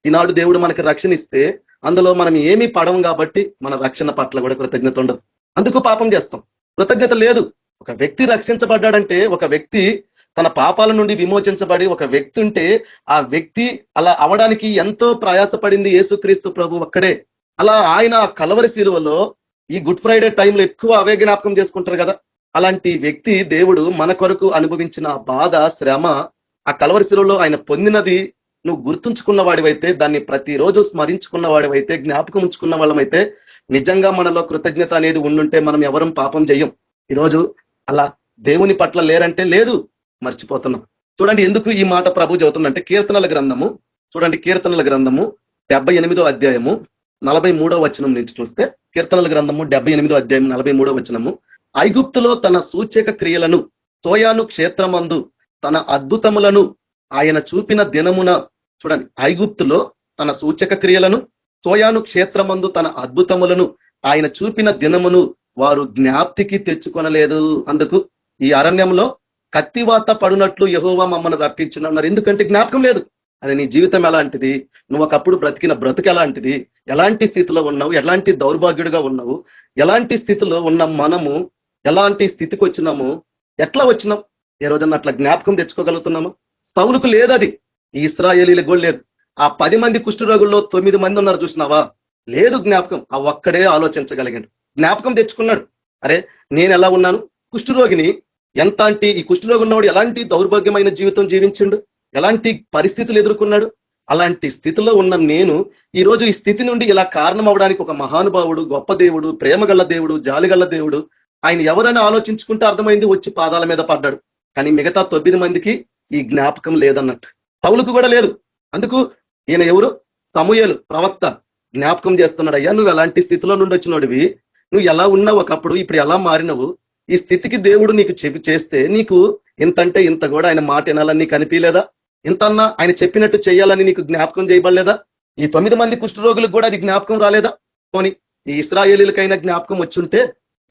ఈనాడు దేవుడు మనకి రక్షణ ఇస్తే అందులో మనం ఏమీ పడవం కాబట్టి మన రక్షణ పట్ల కూడా కృతజ్ఞత ఉండదు. అందుకు పాపం చేస్తాం. కృతజ్ఞత లేదు. ఒక వ్యక్తి రక్షించబడ్డాడంటే, ఒక వ్యక్తి తన పాపాల నుండి విమోచించబడి ఒక వ్యక్తి ఉంటే, ఆ వ్యక్తి అలా అవడానికి ఎంతో ప్రయాసపడింది యేసుక్రీస్తు ప్రభు ఒక్కడే. అలా ఆయన కలవరి శిలువలో ఈ గుడ్ ఫ్రైడే టైంలో ఎక్కువ అవే జ్ఞాపకం చేసుకుంటారు కదా. అలాంటి వ్యక్తి దేవుడు మన కొరకు అనుభవించిన బాధ, శ్రమ, ఆ కలవరి శిలువలో ఆయన పొందినది నువ్వు గుర్తుంచుకున్న వాడివైతే, దాన్ని ప్రతిరోజు స్మరించుకున్న వాడివైతే, జ్ఞాపకం ఉంచుకున్న వాళ్ళమైతే, నిజంగా మనలో కృతజ్ఞత అనేది ఉండుంటే మనం ఎవరం పాపం చెయ్యం. ఈరోజు అలా దేవుని పట్ల లేరంటే లేదు, మర్చిపోతున్నాం. చూడండి ఎందుకు ఈ మాట ప్రభు చెబుతుందంటే, కీర్తనల గ్రంథము చూడండి, కీర్తనల గ్రంథము 78వ అధ్యాయము 43వ వచనం నుంచి చూస్తే, కీర్తనల గ్రంథము 78వ అధ్యాయం 43వ వచనము, ఐగుప్తులో తన సూచక క్రియలను, సోయాను క్షేత్రమందు తన అద్భుతములను ఆయన చూపిన దినమున, చూడండి, ఐగుప్తులో తన సూచక క్రియలను, సోయాను క్షేత్రమందు తన అద్భుతములను ఆయన చూపిన దినమును వారు జ్ఞాప్తికి తెచ్చుకొనలేదు. అందుకు ఈ అరణ్యంలో కత్తివాత పడునట్లు యెహోవా మమ్మల్ని రప్పించున్నారు. ఎందుకంటే జ్ఞాపకం లేదు. అరే నీ జీవితం ఎలాంటిది, నువ్వు ఒకప్పుడు బ్రతికిన బ్రతుకు ఎలాంటిది, ఎలాంటి స్థితిలో ఉన్నావు, ఎలాంటి దౌర్భాగ్యుడిగా ఉన్నావు, ఎలాంటి స్థితిలో ఉన్న మనము ఎలాంటి స్థితికి వచ్చినాము, ఎట్లా వచ్చినాం, ఏ రోజన్నా అట్లా జ్ఞాపకం తెచ్చుకోగలుగుతున్నాము? సౌలుకు లేదు అది, ఈ ఇశ్రాయేలీలకు కూడా లేదు. ఆ 10 మంది కుష్ఠరోగుల్లో 9 మంది ఉన్నారు చూసినావా, లేదు జ్ఞాపకం. ఆ ఒక్కడే ఆలోచించగలిగాడు, జ్ఞాపకం తెచ్చుకున్నాడు. అరే నేను ఎలా ఉన్నాను, కుష్ఠరోగిని, ఈ కుష్ఠరోగి ఉన్నవాడు ఎలాంటి దౌర్భాగ్యమైన జీవితం జీవించిండు, ఎలాంటి పరిస్థితులు ఎదుర్కొన్నాడు. అలాంటి స్థితిలో ఉన్న నేను ఈ రోజు ఈ స్థితి నుండి ఇలా కారణం అవడానికి ఒక మహానుభావుడు, గొప్ప దేవుడు, ప్రేమగల్ల దేవుడు, జాలిగల్ల దేవుడు, ఆయన ఎవరైనా ఆలోచించుకుంటే అర్థమైంది, వచ్చి పాదాల మీద పడ్డాడు. కానీ మిగతా 9 మందికి ఈ జ్ఞాపకం లేదన్నట్టు. పౌలుకు కూడా లేదు. అందుకు ఈయన ఎవరు, సమూయేలు ప్రవక్త జ్ఞాపకం చేస్తున్నాడు. అయ్యా నువ్వు ఎలాంటి స్థితిలో నుండి వచ్చినోడివి, నువ్వు ఎలా ఉన్నావు ఒకప్పుడు, ఇప్పుడు ఎలా మారినవు, ఈ స్థితికి దేవుడు నీకు చేస్తే నీకు ఇంతంటే ఇంత కూడా ఆయన మాట వినాలని నీకు అనిపించలేదా, ఇంతన్నా ఆయన చెప్పినట్టు చేయాలని నీకు జ్ఞాపకం చేయబడలేదా? ఈ 9 మంది కుష్ఠరోగులకు కూడా అది జ్ఞాపకం రాలేదా? పోనీ ఈ ఇశ్రాయేలీలకైనా జ్ఞాపకం వచ్చుంటే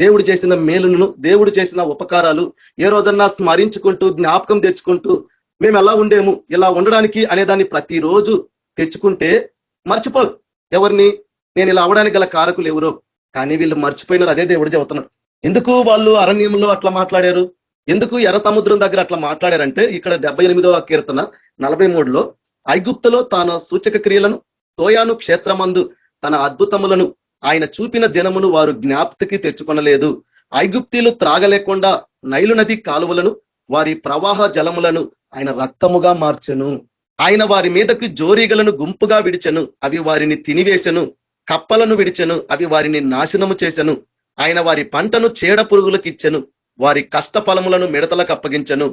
దేవుడు చేసిన మేలును, దేవుడు చేసిన ఉపకారాలు ఏ రోజన్నా స్మరించుకుంటూ జ్ఞాపకం తెచ్చుకుంటూ మేము ఎలా ఉండేము, ఇలా ఉండడానికి అనేదాన్ని ప్రతిరోజు తెచ్చుకుంటే మర్చిపోరు ఎవరిని, నేను ఇలా అవడానికి గల కారకులు ఎవరో. కానీ వీళ్ళు మర్చిపోయినారు. అదే దేవుడు చెబుతున్నాడు. ఎందుకు వాళ్ళు అరణ్యంలో అట్లా మాట్లాడారు, ఎందుకు ఎర్ర సముద్రం దగ్గర అట్లా మాట్లాడారంటే ఇక్కడ 78వ కీర్తన 43లో ఐగుప్తులో తన సూచక క్రియలను, సోయాను క్షేత్రమందు తన అద్భుతములను ఆయన చూపిన దినమును వారు జ్ఞాప్తికి తెచ్చుకొనలేదు. ఐగుప్తీలు త్రాగలేకుండా నైలు నది కాలువలను, వారి ప్రవాహ జలములను ఆయన రక్తముగా మార్చెను. ఆయన వారి మీదకి జోరీగలను గుంపుగా విడిచెను, అవి వారిని తినివేశను. కప్పలను విడిచెను, అవి వారిని నాశనము చేసెను. ఆయన వారి పంటను చీడ పురుగులకు ఇచ్చెను, వారి కష్ట ఫలములను మిడతలకు అప్పగించెను.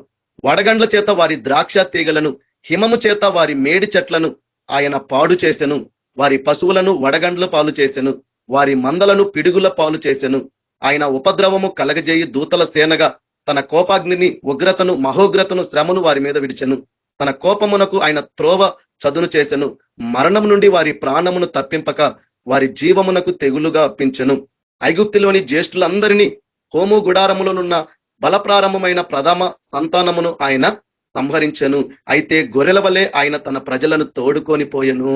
వడగండ్ల చేత వారి ద్రాక్ష తీగలను, హిమము చేత వారి మేడి చెట్లను ఆయన పాడు చేసెను. వారి పశువులను వడగండ్ల పాలు చేసెను, వారి మందలను పిడుగుల పాలు చేసెను. ఆయన ఉపద్రవము కలగజేయి దూతల సేనగా తన కోపాగ్నిని, ఉగ్రతను, మహోగ్రతను, శ్రమను వారి మీద విడిచెను. తన కోపమునకు ఆయన త్రోవ చదును చేసెను. మరణం నుండి వారి ప్రాణమును తప్పింపక వారి జీవమునకు తెగులుగా అప్పించెను. ఐగుప్తులోని జ్యేష్ఠులందరినీ, హోము గుడారములోనున్న బలప్రారంభమైన ప్రథమ సంతానమును ఆయన సంహరించెను. అయితే గొర్రెల వలె ఆయన తన ప్రజలను తోడుకొని పోయెను.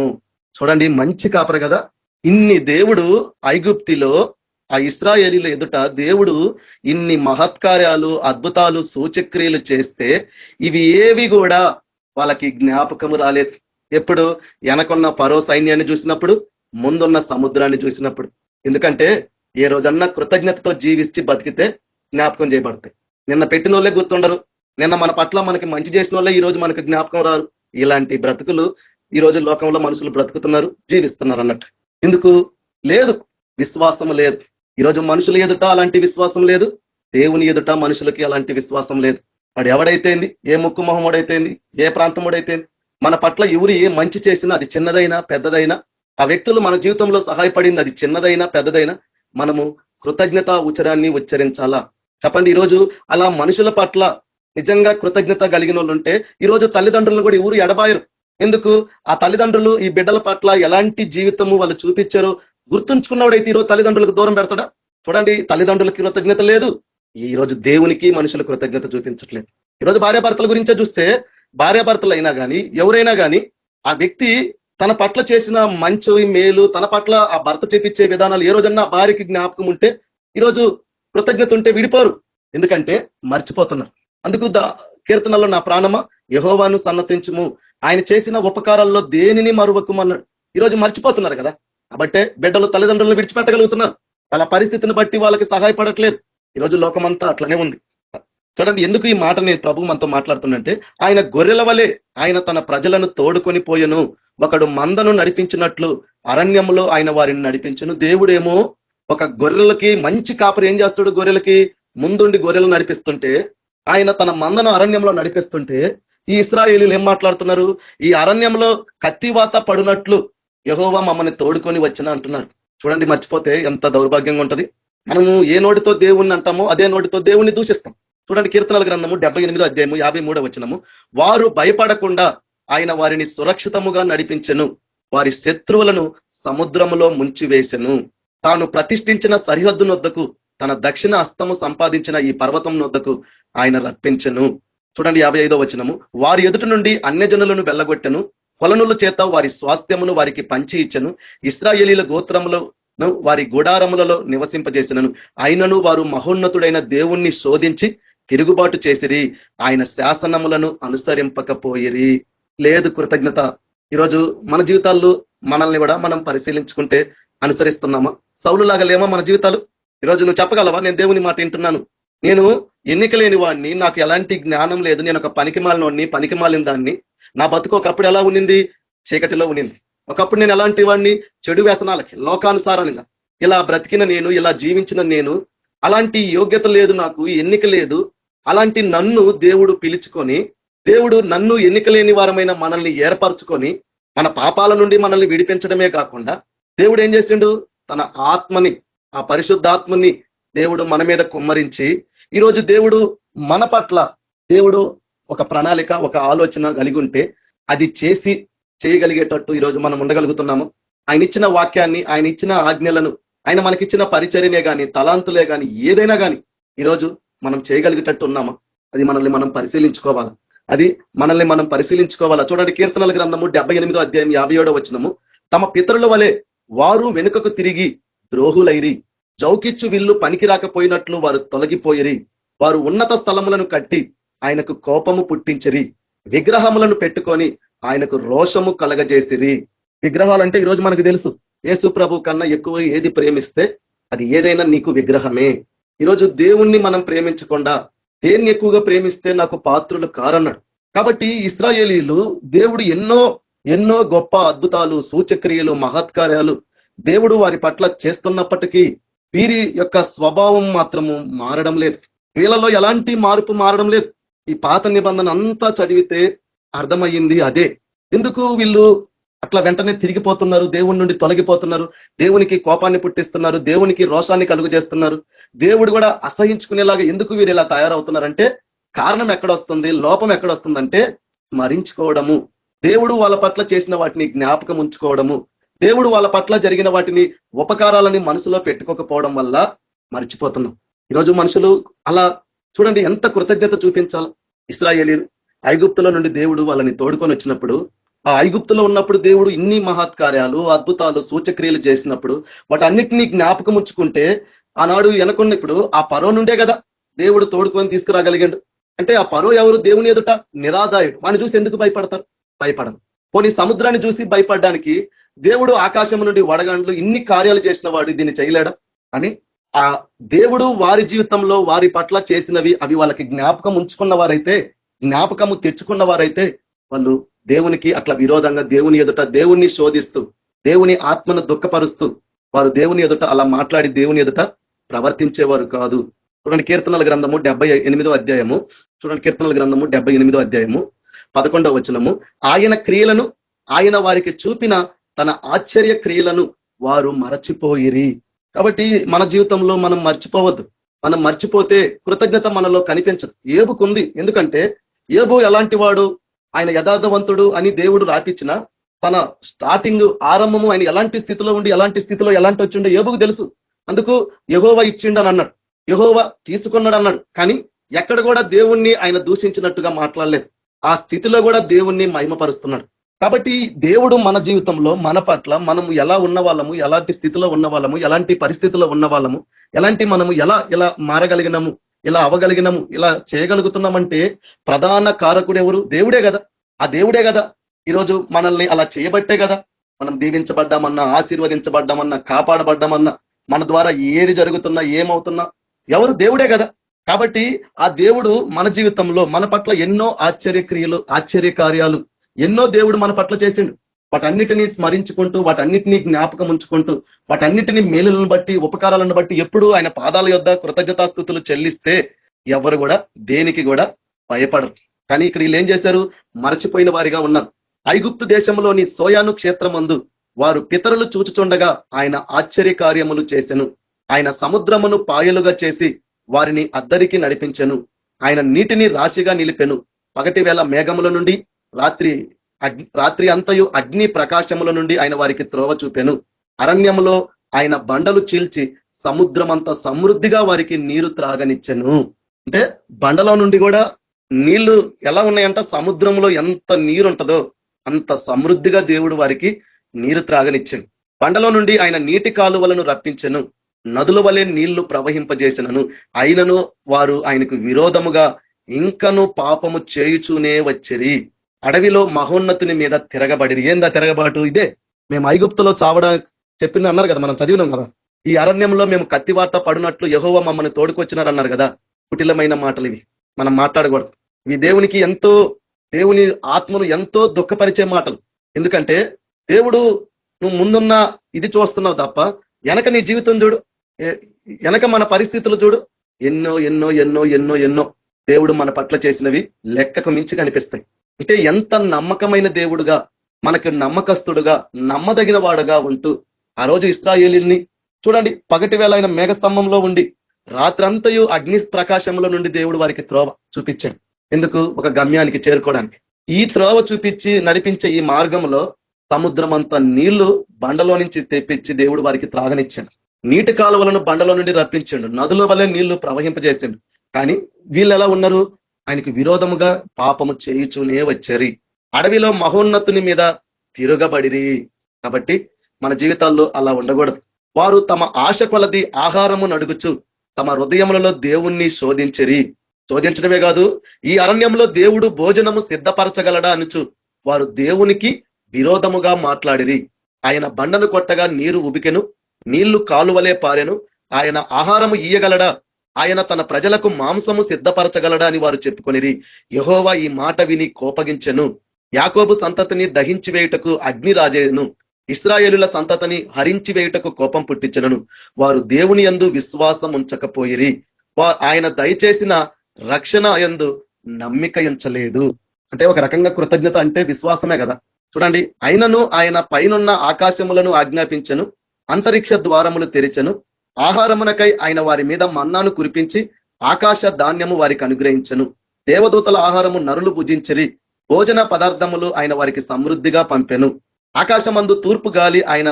చూడండి, మంచి కాపరి కదా. ఇన్ని దేవుడు ఐగుప్తిలో ఆ ఇశ్రాయేలీల ఎదుట దేవుడు ఇన్ని మహత్కార్యాలు, అద్భుతాలు, సూచక్రియలు చేస్తే ఇవి ఏవి కూడా వాళ్ళకి జ్ఞాపకము రాలేదు. ఎప్పుడు? వెనకున్న ఫరో సైన్యాన్ని చూసినప్పుడు, ముందున్న సముద్రాన్ని చూసినప్పుడు. ఎందుకంటే ఏ రోజన్నా కృతజ్ఞతతో జీవించి బతికితే జ్ఞాపకం చేయబడతాయి. నిన్న పెట్టిన వాళ్ళే గుర్తుండరు, నిన్న మన పట్ల మనకి మంచి చేసిన వాళ్ళే ఈ రోజు మనకు జ్ఞాపకం రారు. ఇలాంటి బ్రతుకులు ఈ రోజు లోకంలో మనుషులు బ్రతుకుతున్నారు, జీవిస్తున్నారు అన్నట్టు. ఎందుకు లేదు? విశ్వాసం లేదు. ఈరోజు మనుషుల ఎదుట అలాంటి విశ్వాసం లేదు, దేవుని ఎదుట మనుషులకి అలాంటి విశ్వాసం లేదు. వాడు ఎవడైతేంది, ఏ ముక్కు మొహముడైతేంది, ఏ ప్రాంతముడైతేంది, మన పట్ల ఎవరు ఏ మంచి చేసినా, అది చిన్నదైనా పెద్దదైనా, ఆ వ్యక్తులు మన జీవితంలో సహాయపడింది, అది చిన్నదైనా పెద్దదైనా, మనము కృతజ్ఞత ఉచ్చరాన్ని ఉచ్చరించాలా? చెప్పండి. ఈరోజు అలా మనుషుల పట్ల నిజంగా కృతజ్ఞత కలిగిన వాళ్ళు ఉంటే ఈరోజు తల్లిదండ్రులను కూడా ఎవరు ఎడబాయరు. ఎందుకు? ఆ తల్లిదండ్రులు ఈ బిడ్డల పట్ల ఎలాంటి జీవితము వాళ్ళు చూపించారో గుర్తుంచుకున్నవాడైతే ఈరోజు తల్లిదండ్రులకు దూరం పెడతాడా? చూడండి, తల్లిదండ్రులకి కృతజ్ఞత లేదు, ఈ రోజు దేవునికి మనుషులు కృతజ్ఞత చూపించట్లేదు. ఈరోజు భార్యాభర్తల గురించే చూస్తే, భార్యాభర్తలు అయినా కానీ ఎవరైనా కానీ ఆ వ్యక్తి తన పట్ల చేసిన మంచు మేలు, తన పట్ల ఆ భర్త చేపించే విధానాలు ఏ రోజన్నా భార్యకి జ్ఞాపకం ఉంటే, ఈరోజు కృతజ్ఞత ఉంటే విడిపోరు. ఎందుకంటే మర్చిపోతున్నారు. అందుకు కీర్తనలో నా ప్రాణమా యెహోవాను సన్నతించుము, ఆయన చేసిన ఉపకారాల్లో దేనిని మరువకుమన్నాడు. ఈరోజు మర్చిపోతున్నారు కదా. కాబట్టే బిడ్డలు తల్లిదండ్రులను విడిచిపెట్టగలుగుతున్నారు. వాళ్ళ పరిస్థితిని బట్టి వాళ్ళకి సహాయపడట్లేదు. ఈరోజు లోకమంతా అట్లనే ఉంది. చూడండి, ఎందుకు ఈ మాటని ప్రభు మనతో మాట్లాడుతుందంటే, ఆయన గొర్రెల వలె ఆయన తన ప్రజలను తోడుకొని పోయెను. ఒకడు మందను నడిపించినట్లు అరణ్యంలో ఆయన వారిని నడిపించును. దేవుడేమో ఒక గొర్రెలకి మంచి కాపరి ఏం చేస్తాడు? గొర్రెలకి ముందుండి గొర్రెలు నడిపిస్తుంటే, ఆయన తన మందను అరణ్యంలో నడిపిస్తుంటే, ఈ ఇశ్రాయేలీలు ఏం మాట్లాడుతున్నారు? ఈ అరణ్యంలో కత్తివాత పడినట్లు యెహోవా మమ్మల్ని తోడుకొని వచ్చిన అంటున్నారు. చూడండి, మర్చిపోతే ఎంత దౌర్భాగ్యంగా ఉంటది. మనము ఏ నోటితో దేవుణ్ణి అంటామో అదే నోటితో దేవుణ్ణి దూషిస్తాం. చూడండి, కీర్తనల గ్రంథము 78వ అధ్యాయము 53వ వచనము. వారు భయపడకుండా ఆయన వారిని సురక్షితముగా నడిపించెను, వారి శత్రువులను సముద్రములో ముంచివేసెను. తాను ప్రతిష్ఠించిన సరిహద్దు నొద్దకు, తన దక్షిణ హస్తము సంపాదించిన ఈ పర్వతం నొద్దకు ఆయన రప్పించెను. చూడండి, 55వ వచనము. వారి ఎదుట నుండి అన్యజనులను వెళ్ళగొట్టెను, కొలనుల చేత వారి స్వాస్థ్యమును వారికి పంచి ఇచ్చను. ఇశ్రాయేలీల గోత్రములను వారి గుడారములలో నివసింపజేసినను. అయినను వారు మహోన్నతుడైన దేవుణ్ణి శోధించి తిరుగుబాటు చేసిరి, ఆయన శాసనములను అనుసరింపకపోయిరి. లేదు కృతజ్ఞత. ఈరోజు మన జీవితాల్లో మనల్ని కూడా మనం పరిశీలించుకుంటే అనుసరిస్తున్నామా? సౌలులాగా లేమా మన జీవితాలు? ఈరోజు నువ్వు చెప్పగలవా, నేను దేవుని మాట వింటున్నాను, నేను ఎన్నిక లేని వాడిని, నాకు ఎలాంటి జ్ఞానం లేదు, నేను ఒక పనికిమాలినోడిని, పనికిమాలిన దాన్ని, నా బతుకు ఒకప్పుడు ఎలా ఉన్నింది? చీకటిలో ఉన్నింది. ఒకప్పుడు నేను ఎలాంటి వాడిని? చెడు వ్యసనాలకి, లోకానుసారంగా ఇలా బ్రతికిన నేను, ఇలా జీవించిన నేను, అలాంటి యోగ్యత లేదు, నాకు ఎన్నిక లేదు. అలాంటి నన్ను దేవుడు పిలుచుకొని, దేవుడు నన్ను ఎన్నిక లేని వారమైన మనల్ని ఏర్పరచుకొని మన పాపాల నుండి మనల్ని విడిపించడమే కాకుండా దేవుడు ఏం చేసిండు? తన ఆత్మని, ఆ పరిశుద్ధాత్మని దేవుడు మన మీద కుమ్మరించి, ఈరోజు దేవుడు మన పట్ల దేవుడు ఒక ప్రణాళిక, ఒక ఆలోచన కలిగి ఉంటే అది చేయగలిగేటట్టు ఈరోజు మనం ఉండగలుగుతున్నాము. ఆయన ఇచ్చిన వాక్యాన్ని, ఆయన ఇచ్చిన ఆజ్ఞలను, ఆయన మనకిచ్చిన పరిచర్యనే కానీ, తలాంతులే కానీ, ఏదైనా కానీ ఈరోజు మనం చేయగలిగేటట్టు ఉన్నామా? అది మనల్ని మనం పరిశీలించుకోవాలా. చూడండి, కీర్తనల గ్రంథము 78వ అధ్యాయం 57వ వచనము. తమ పితరుల వలె వారు వెనుకకు తిరిగి ద్రోహులైరి, జౌకిచ్చు విల్లు పనికి రాకపోయినట్లు వారు తొలగిపోయిరి. వారు ఉన్నత స్థలములను కట్టి ఆయనకు కోపము పుట్టించిరి, విగ్రహములను పెట్టుకొని ఆయనకు రోషము కలగజేసిరి. విగ్రహాలంటే ఈరోజు మనకు తెలుసు, యేసు ప్రభు కన్నా ఎక్కువ ఏది ప్రేమిస్తే అది ఏదైనా నీకు విగ్రహమే. ఈరోజు దేవుణ్ణి మనం ప్రేమించకుండా దేన్ని ఎక్కువగా ప్రేమిస్తే నాకు పాత్రులు కారన్నాడు. కాబట్టి ఇశ్రాయేలీలు దేవుడు ఎన్నో గొప్ప అద్భుతాలు, సూచక్రియలు, మహత్కార్యాలు దేవుడు వారి పట్ల చేస్తున్నప్పటికీ వీరి యొక్క స్వభావం మాత్రము మారడం లేదు. వీళ్ళలో ఎలాంటి మార్పు మారడం లేదు. ఈ పాత నిబంధన అంతా చదివితే అర్థమయ్యింది అదే. ఎందుకు వీళ్ళు అట్లా వెంటనే తిరిగిపోతున్నారు, దేవుడి నుండి తొలగిపోతున్నారు, దేవునికి కోపాన్ని పుట్టిస్తున్నారు, దేవునికి రోషాన్ని కలుగు చేస్తున్నారు, దేవుడు కూడా అసహించుకునేలాగా ఎందుకు వీరు ఇలా తయారవుతున్నారంటే కారణం ఎక్కడొస్తుంది, లోపం ఎక్కడొస్తుందంటే స్మరించుకోవడము, దేవుడు వాళ్ళ పట్ల చేసిన వాటిని జ్ఞాపకం ఉంచుకోవడము, దేవుడు వాళ్ళ పట్ల జరిగిన వాటిని ఉపకారాలని మనసులో పెట్టుకోకపోవడం వల్ల మర్చిపోతున్నాం. ఈరోజు మనుషులు అలా చూడండి ఎంత కృతజ్ఞత చూపించాలి. ఇశ్రాయేలీలు ఐగుప్తుల నుండి దేవుడు వాళ్ళని తోడుకొని వచ్చినప్పుడు, ఆ ఐగుప్తులో ఉన్నప్పుడు దేవుడు ఇన్ని మహత్కార్యాలు, అద్భుతాలు, సూచక్రియలు చేసినప్పుడు వాటన్నిటినీ జ్ఞాపకం ఉంచుకుంటే ఆనాడు వెనకున్న ఇప్పుడు ఆ పరో నుండే కదా దేవుడు తోడుకొని తీసుకురాగలిగాడు. అంటే ఆ పరో ఎవరు? దేవుని ఎదుట నిరాదాయుడు. వాడిని చూసి ఎందుకు భయపడతారు? భయపడరు. పోనీ సముద్రాన్ని చూసి భయపడడానికి దేవుడు ఆకాశం నుండి వడగండ్లు ఇన్ని కార్యాలు చేసిన వాడు దీన్ని చేయలేడా అని ఆ దేవుడు వారి జీవితంలో వారి పట్ల చేసినవి అవి వాళ్ళకి జ్ఞాపకం ఉంచుకున్న వారైతే, జ్ఞాపకము తెచ్చుకున్న వారైతే వాళ్ళు దేవునికి అట్లా విరోధంగా దేవుని ఎదుట దేవుణ్ణి శోధిస్తూ, దేవుని ఆత్మను దుఃఖపరుస్తూ వారు దేవుని ఎదుట అలా మాట్లాడి దేవుని ఎదుట ప్రవర్తించేవారు కాదు. చూడండి కీర్తనల గ్రంథము 78వ అధ్యాయము, 11వ వచనము. ఆయన క్రియలను, ఆయన వారికి చూపిన తన ఆశ్చర్య క్రియలను వారు మరచిపోయిరి. కాబట్టి మన జీవితంలో మనం మర్చిపోవద్దు. మనం మర్చిపోతే కృతజ్ఞత మనలో కనిపించదు. ఏబుకుంది. ఎందుకంటే ఏబు ఎలాంటి వాడు? ఆయన యథార్థవంతుడు అని దేవుడు రాపిచ్చిన తన స్టార్టింగ్ ఆరంభము ఆయన ఎలాంటి స్థితిలో ఉండి ఎలాంటి స్థితిలో ఎలాంటి వచ్చిండో ఏబుకు తెలుసు. అందుకు యెహోవా ఇచ్చిండని అన్నాడు, యెహోవా తీసుకున్నాడు అన్నాడు. కానీ ఎక్కడ కూడా దేవుణ్ణి ఆయన దూషించినట్టుగా మాట్లాడలేదు. ఆ స్థితిలో కూడా దేవుణ్ణి మహిమపరుస్తున్నాడు. కాబట్టి దేవుడు మన జీవితంలో మన పట్ల మనము ఎలా ఉన్న వాళ్ళము, ఎలాంటి స్థితిలో ఉన్న వాళ్ళము, ఎలాంటి పరిస్థితిలో ఉన్న వాళ్ళము, ఎలాంటి మనము ఎలా మారగలిగినాము, ఇలా అవ్వగలిగినాము, ఇలా చేయగలుగుతున్నామంటే ప్రధాన కారకుడు ఎవరు? దేవుడే కదా. ఆ దేవుడే కదా ఈరోజు మనల్ని అలా చేయబట్టే కదా మనం దీవించబడ్డామన్నా, ఆశీర్వదించబడ్డామన్నా, కాపాడబడ్డామన్నా, మన ద్వారా ఏది జరుగుతున్నా, ఏమవుతున్నా ఎవరు? దేవుడే కదా. కాబట్టి ఆ దేవుడు మన జీవితంలో మన పట్ల ఎన్నో ఆశ్చర్యకార్యాలు ఎన్నో దేవుడు మన పట్ల చేసిండు. వాటన్నిటినీ స్మరించుకుంటూ, వాటన్నిటినీ జ్ఞాపకం ఉంచుకుంటూ, వాటన్నిటినీ మేలులను బట్టి, ఉపకారాలను బట్టి ఎప్పుడు ఆయన పాదాల యొద్ద కృతజ్ఞతాస్తుతులు చెల్లిస్తే ఎవరు కూడా దేనికి కూడా భయపడరు. కానీ ఇక్కడ వీళ్ళు ఏం చేశారు? మరచిపోయిన వారిగా ఉన్నారు. ఐగుప్తు దేశంలోని సోయాను క్షేత్రమందు వారు పితరులు చూచుచుండగా ఆయన ఆశ్చర్య కార్యములు చేసెను. ఆయన సముద్రమును పాయలుగా చేసి వారిని అద్దరికి నడిపించెను. ఆయన నీటిని రాశిగా నిలిపెను. పగటి వేళ మేఘముల నుండి, రాత్రి అంతయు అగ్ని ప్రకాశముల నుండి ఆయన వారికి త్రోవ చూపెను. అరణ్యములో ఆయన బండలు చీల్చి సముద్రమంత సమృద్ధిగా వారికి నీరు త్రాగనిచ్చెను. అంటే బండలో నుండి కూడా నీళ్లు ఎలా ఉన్నాయంట? సముద్రంలో ఎంత నీరు ఉంటుందో అంత సమృద్ధిగా దేవుడు వారికి నీరు త్రాగనిచ్చాను. బండలో నుండి ఆయన నీటి కాలువలను రప్పించెను, నదుల వలె నీళ్లు ప్రవహింపజేసినను, అయినను వారు ఆయనకు విరోధముగా ఇంకను పాపము చేయుచూనే వచ్చిరి. అడవిలో మహోన్నతుని మీద తిరగబడిరి. ఏందా తిరగబాటు? ఇదే మేము ఐగుప్తులో చావడం చెప్పింది అన్నారు కదా, మనం చదివినాం కదా. ఈ అరణ్యంలో మేము కత్తివార్త పడినట్లు యెహోవా మమ్మల్ని తోడుకొచ్చినారు అన్నారు కదా. కుటిలమైన మాటలు ఇవి, మనం మాట్లాడకూడదు. ఇవి దేవునికి ఎంతో, దేవుని ఆత్మను ఎంతో దుఃఖపరిచే మాటలు. ఎందుకంటే దేవుడు, నువ్వు ముందున్న ఇది చూస్తున్నావు తప్ప వెనక నీ జీవితం చూడు, వెనక మన పరిస్థితులు చూడు. ఎన్నో ఎన్నో ఎన్నో ఎన్నో ఎన్నో దేవుడు మన పట్ల చేసినవి లెక్కకు మించి కనిపిస్తాయి. అంటే ఎంత నమ్మకమైన దేవుడుగా, మనకు నమ్మకస్తుడుగా, నమ్మదగిన వాడుగా ఉంటూ ఆ రోజు ఇశ్రాయేలీయుల్ని చూడండి, పగటి వేళ ఆయన మేఘస్తంభంలో ఉండి రాత్రంతయు అగ్ని ప్రకాశంలో నుండి దేవుడు వారికి త్రోవ చూపించాడు. ఎందుకు? ఒక గమ్యానికి చేరుకోవడానికి. ఈ త్రోవ చూపించి నడిపించే ఈ మార్గంలో సముద్రం అంతా నీళ్లు బండలో నుంచి తెప్పించి దేవుడు వారికి త్రాగనిచ్చాడు. నీటి కాలువలను బండలో నుండి రప్పించాడు, నదుల వల్లే నీళ్లు ప్రవహింపజేసాడు. కానీ వీళ్ళు ఎలా ఉన్నారు? ఆయనకు విరోధముగా పాపము చేయుచూనే వచ్చారు. అడవిలో మహోన్నతుని మీద తిరగబడిరి. కాబట్టి మన జీవితాల్లో అలా ఉండకూడదు. వారు తమ ఆశ కొలది ఆహారము నడుగుచు తమ హృదయములలో దేవుణ్ణి శోధించరి. శోధించడమే కాదు, ఈ అరణ్యంలో దేవుడు భోజనము సిద్ధపరచగలడా అనుచు వారు దేవునికి విరోధముగా మాట్లాడిరి. ఆయన బండను కొట్టగా నీరు ఉబికెను, నీళ్లు కాలువలే పారెను. ఆయన ఆహారము ఇయ్యగలడా? ఆయన తన ప్రజలకు మాంసము సిద్ధపరచగలడా అని వారు చెప్పుకొనిరి. యెహోవా ఈ మాట విని కోపగించెను. యాకోబు సంతతిని దహించి వేయుటకు అగ్ని రాజేను, ఇశ్రాయేలుల సంతతిని హరించి వేయుటకు కోపం పుట్టించెను. వారు దేవుని యందు విశ్వాసం ఉంచకపోయిరి. ఆయన దయచేసిన రక్షణ యందు నమ్మిక ఉంచలేదు. అంటే ఒక రకంగా కృతజ్ఞత అంటే విశ్వాసమే కదా. చూడండి, అయినను ఆయన పైనున్న ఆకాశములను ఆజ్ఞాపించెను, అంతరిక్ష ద్వారములు తెరిచెను. ఆహారమునకై ఆయన వారి మీద మన్నాను కురిపించి ఆకాశ ధాన్యము వారికి అనుగ్రహించెను. దేవదూతల ఆహారము నరులు భుజించిరి. భోజన పదార్థములు ఆయన వారికి సమృద్ధిగా పంపెను. ఆకాశమందు తూర్పు గాలి ఆయన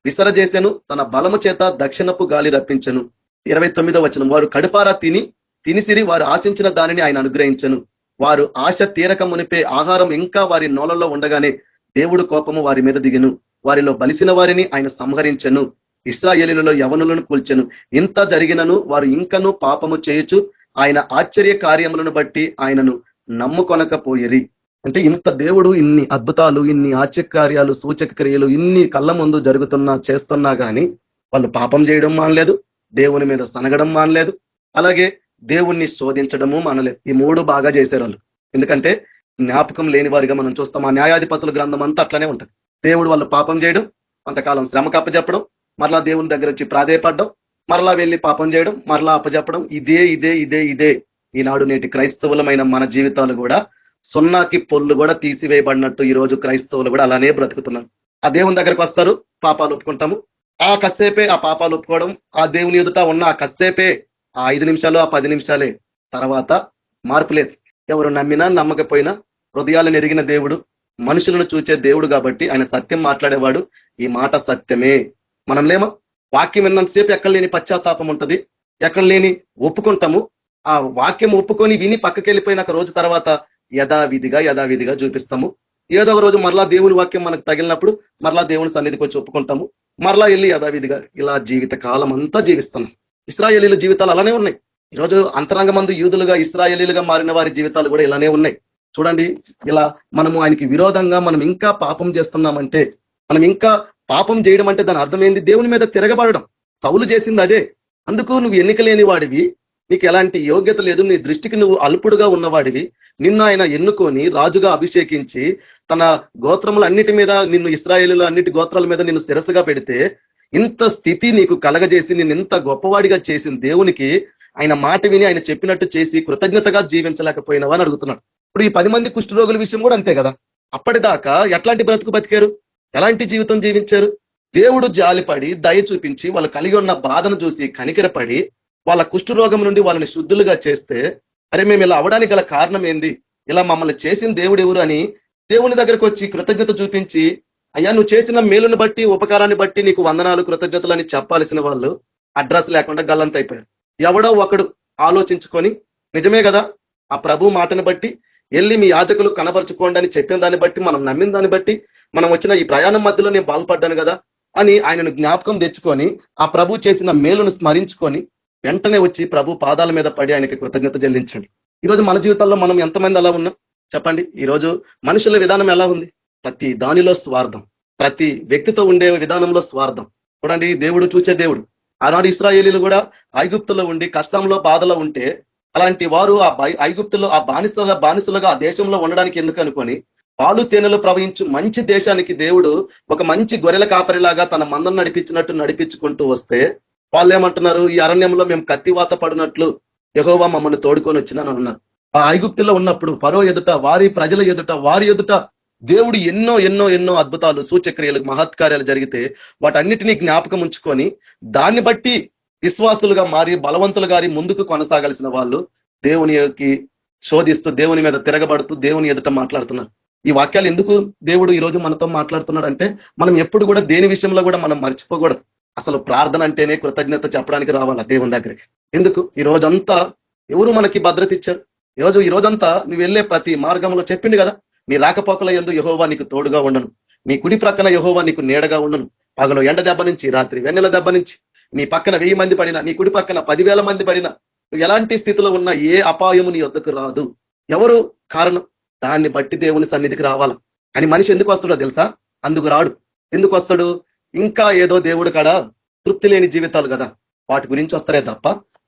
విసరజేసెను, తన బలము చేత దక్షిణపు గాలి రప్పించెను. 29వ వచనం, వారు కడుపారా తినిసిరి, వారు ఆశించిన దానిని ఆయన అనుగ్రహించెను. వారు ఆశ తీరక మునిపే ఆహారం ఇంకా వారి నోలలో ఉండగానే దేవుడు కోపము వారి మీద దిగెను. వారిలో బలిసిన వారిని ఆయన సంహరించెను, ఇశ్రాయేలీయులలో యవనులను కూల్చెను. ఇంత జరిగినను వారు ఇంకను పాపము చేయుచు ఆయన ఆశ్చర్య కార్యములను బట్టి ఆయనను నమ్ముకొనకపోయిరి. అంటే ఇంత దేవుడు ఇన్ని అద్భుతాలు, ఇన్ని ఆశ్చర్యకార్యాలు, సూచక క్రియలు ఇన్ని కళ్ళ ముందు చేస్తున్నా కానీ వాళ్ళు పాపం చేయడం మానలేదు, దేవుని మీద సనగడం మానలేదు, అలాగే దేవుణ్ణి శోధించడము మానలేదు. ఈ మూడు బాగా చేశారు వాళ్ళు. ఎందుకంటే జ్ఞాపకం లేని వారిగా మనం చూస్తాం. ఆ న్యాయాధిపతుల గ్రంథం అంతా అట్లనే ఉంటది. దేవుడు వాళ్ళు పాపం చేయడం, కొంతకాలం శ్రమకు అప్పచెప్పడం, మరలా దేవుని దగ్గర వచ్చి ప్రాధేయపడడం, మరలా వెళ్ళి పాపం చేయడం, మరలా అప్పచెప్పడం. ఇదే ఇదే ఇదే ఇదే ఈనాడు నేటి క్రైస్తవులమైన మన జీవితాలు కూడా సున్నాకి పొల్లు కూడా తీసివేయబడినట్టు ఈ రోజు క్రైస్తవులు కూడా అలానే బ్రతుకుతున్నారు. ఆ దేవుని దగ్గరకు వస్తారు, పాపాలు ఒప్పుకుంటాము, ఆ కస్సేపే ఆ పాపాలు ఒప్పుకోవడం, ఆ దేవుని ఎదుట ఉన్న ఆ కస్సేపే ఆ 5 నిమిషాలు, ఆ 10 నిమిషాలే, తర్వాత మార్పు లేదు. ఎవరు నమ్మినా నమ్మకపోయినా హృదయాలను ఎరిగిన దేవుడు, మనుషులను చూచే దేవుడు కాబట్టి ఆయన సత్యం మాట్లాడేవాడు. ఈ మాట సత్యమే. మనం లేమో వాక్యం విన్నంతసేపు ఎక్కడ లేని పశ్చాత్తాపం ఉంటది, ఎక్కడ లేని ఒప్పుకుంటాము. ఆ వాక్యం ఒప్పుకొని విని పక్కకి వెళ్ళిపోయిన రోజు తర్వాత యథావిధిగా చూపిస్తాము. ఏదో ఒక రోజు మరలా దేవుని వాక్యం మనకు తగిలినప్పుడు మరలా దేవుని సన్నిధికి వచ్చి ఒప్పుకుంటాము, మరలా వెళ్ళి యథావిధిగా ఇలా జీవిత కాలం అంతా జీవిస్తున్నాం. ఇశ్రాయేలీల జీవితాలు అలానే ఉన్నాయి. ఈరోజు అంతరంగమందు యూదులుగా ఇశ్రాయేలీలుగా మారిన వారి జీవితాలు కూడా ఇలానే ఉన్నాయి. చూడండి, ఇలా మనము ఆయనకి విరోధంగా మనం ఇంకా పాపం చేస్తున్నామంటే, మనం ఇంకా పాపం చేయడం అంటే దాని అర్థం ఏంది? దేవుని మీద తిరగబడడం. సౌలు చేసింది అదే. అందుకు నువ్వు ఎన్నిక లేని వాడివి, నీకు ఎలాంటి యోగ్యత లేదు, నీ దృష్టికి నువ్వు అల్పుడుగా ఉన్నవాడివి. నిన్ను ఆయన ఎన్నుకొని రాజుగా అభిషేకించి తన గోత్రములన్నిటి మీద, నిన్ను ఇశ్రాయేలుల అన్నిటి గోత్రాల మీద నిన్ను శిరస్సుగా పెడితే, ఇంత స్థితి నీకు కలగజేసి నిన్ను ఇంత గొప్పవాడిగా చేసిన దేవునికి ఆయన మాట విని ఆయన చెప్పినట్టు చేసి కృతజ్ఞతగా జీవించలేకపోయినావా అని అడుగుతున్నాడు. ఇప్పుడు ఈ 10 మంది కుష్ఠరోగుల విషయం కూడా అంతే కదా. అప్పటిదాకా ఎట్లాంటి బ్రతుకు బతికారు, ఎలాంటి జీవితం జీవించారు? దేవుడు జాలిపడి దయ చూపించి వాళ్ళు కలిగి ఉన్న బాధను చూసి కనికరపడి వాళ్ళ కుష్ఠరోగం నుండి వాళ్ళని శుద్ధులుగా చేస్తే, అరే మేము ఇలా అవడానికి గల కారణం ఏంది, ఇలా మమ్మల్ని చేసిన దేవుడు ఎవరు అని దేవుని దగ్గరకు వచ్చి కృతజ్ఞత చూపించి, అయ్యా నువ్వు చేసిన మేలుని బట్టి, ఉపకారాన్ని బట్టి నీకు వందనాలు, కృతజ్ఞతలు అని చెప్పాల్సిన వాళ్ళు అడ్రస్ లేకుండా గల్లంత అయిపోయారు. ఎవడో ఒకడు ఆలోచించుకొని, నిజమే కదా, ఆ ప్రభు మాటను బట్టి వెళ్ళి మీ యాజకులు కనబరుచుకోండి అని చెప్పిన దాన్ని బట్టి, మనం నమ్మిన దాన్ని బట్టి, మనం వచ్చిన ఈ ప్రయాణం మధ్యలో నేను బాగుపడ్డాను కదా అని ఆయనను జ్ఞాపకం తెచ్చుకొని ఆ ప్రభు చేసిన మేలును స్మరించుకొని వెంటనే వచ్చి ప్రభు పాదాల మీద పడి ఆయనకి కృతజ్ఞత చెల్లించండి. ఈరోజు మన జీవితాల్లో మనం ఎంతమంది అలా ఉన్నాం చెప్పండి. ఈరోజు మనుషుల విధానం ఎలా ఉంది? ప్రతి దానిలో స్వార్థం, ప్రతి వ్యక్తితో ఉండే విధానంలో స్వార్థం. చూడండి, దేవుడు చూసే దేవుడు. ఆనాడు ఇశ్రాయేలీలు కూడా ఐగుప్తులో ఉండి కష్టంలో బాధలో ఉంటే, అలాంటి వారు ఆ ఐగుప్తులో ఆ బానిసలుగా ఆ దేశంలో ఉండడానికి ఎందుకు అనుకొని పాలు తేనెలు ప్రవహించు మంచి దేశానికి దేవుడు ఒక మంచి గొర్రెల కాపరిలాగా తన మందం నడిపించినట్టు నడిపించుకుంటూ వస్తే, వాళ్ళు ఏమంటున్నారు? ఈ అరణ్యంలో మేము కత్తివాత పడినట్లు యెహోవా మమ్మల్ని తోడుకొని వచ్చినాను అన్నారు. ఆ ఐగుప్తులో ఉన్నప్పుడు ఫరో ఎదుట, వారి ప్రజల ఎదుట, వారి ఎదుట దేవుడు ఎన్నో ఎన్నో ఎన్నో అద్భుతాలు, సూచక్రియలు, మహత్కార్యాలు జరిగితే వాటన్నిటినీ జ్ఞాపకం ఉంచుకొని దాన్ని బట్టి విశ్వాసులుగా మారి బలవంతులు గారి ముందుకు కొనసాగాల్సిన వాళ్ళు దేవునికి శోధిస్తూ, దేవుని మీద తిరగబడుతూ, దేవుని ఎదుట మాట్లాడుతున్నారు. ఈ వాక్యాలు ఎందుకు దేవుడు ఈ రోజు మనతో మాట్లాడుతున్నాడు అంటే, మనం ఎప్పుడు కూడా దేని విషయంలో కూడా మనం మర్చిపోకూడదు. అసలు ప్రార్థన అంటేనే కృతజ్ఞత చెప్పడానికి రావాలా దేవుని దగ్గరికి. ఎందుకు? ఈ రోజంతా ఎవరు మనకి భద్రత ఇచ్చారు? ఈ రోజంతా నువ్వు వెళ్ళే ప్రతి మార్గంలో చెప్పిండు కదా, నీ రాకపోకల యందు యెహోవా నీకు తోడుగా ఉండను, నీ కుడి ప్రక్కన యెహోవా నీకు నీడగా ఉండను, పగలు ఎండ దెబ్బ నుంచి, రాత్రి వెన్నెల దెబ్బ నుంచి, నీ పక్కన 1000 మంది పడినా, నీ కుడి పక్కన 10,000 మంది పడినా, నువ్వు ఎలాంటి స్థితిలో ఉన్నా ఏ అపాయము నీ వద్దకు రాదు. ఎవరు కారణం? దాన్ని బట్టి దేవుని సన్నిధికి రావాలా. కానీ మనిషి ఎందుకు వస్తాడో తెలుసా? అందుకు రాడు. ఎందుకు వస్తాడు? ఇంకా ఏదో దేవుడు కాడ తృప్తి లేని జీవితాలు కదా, వాటి గురించి వస్తారే తప్ప,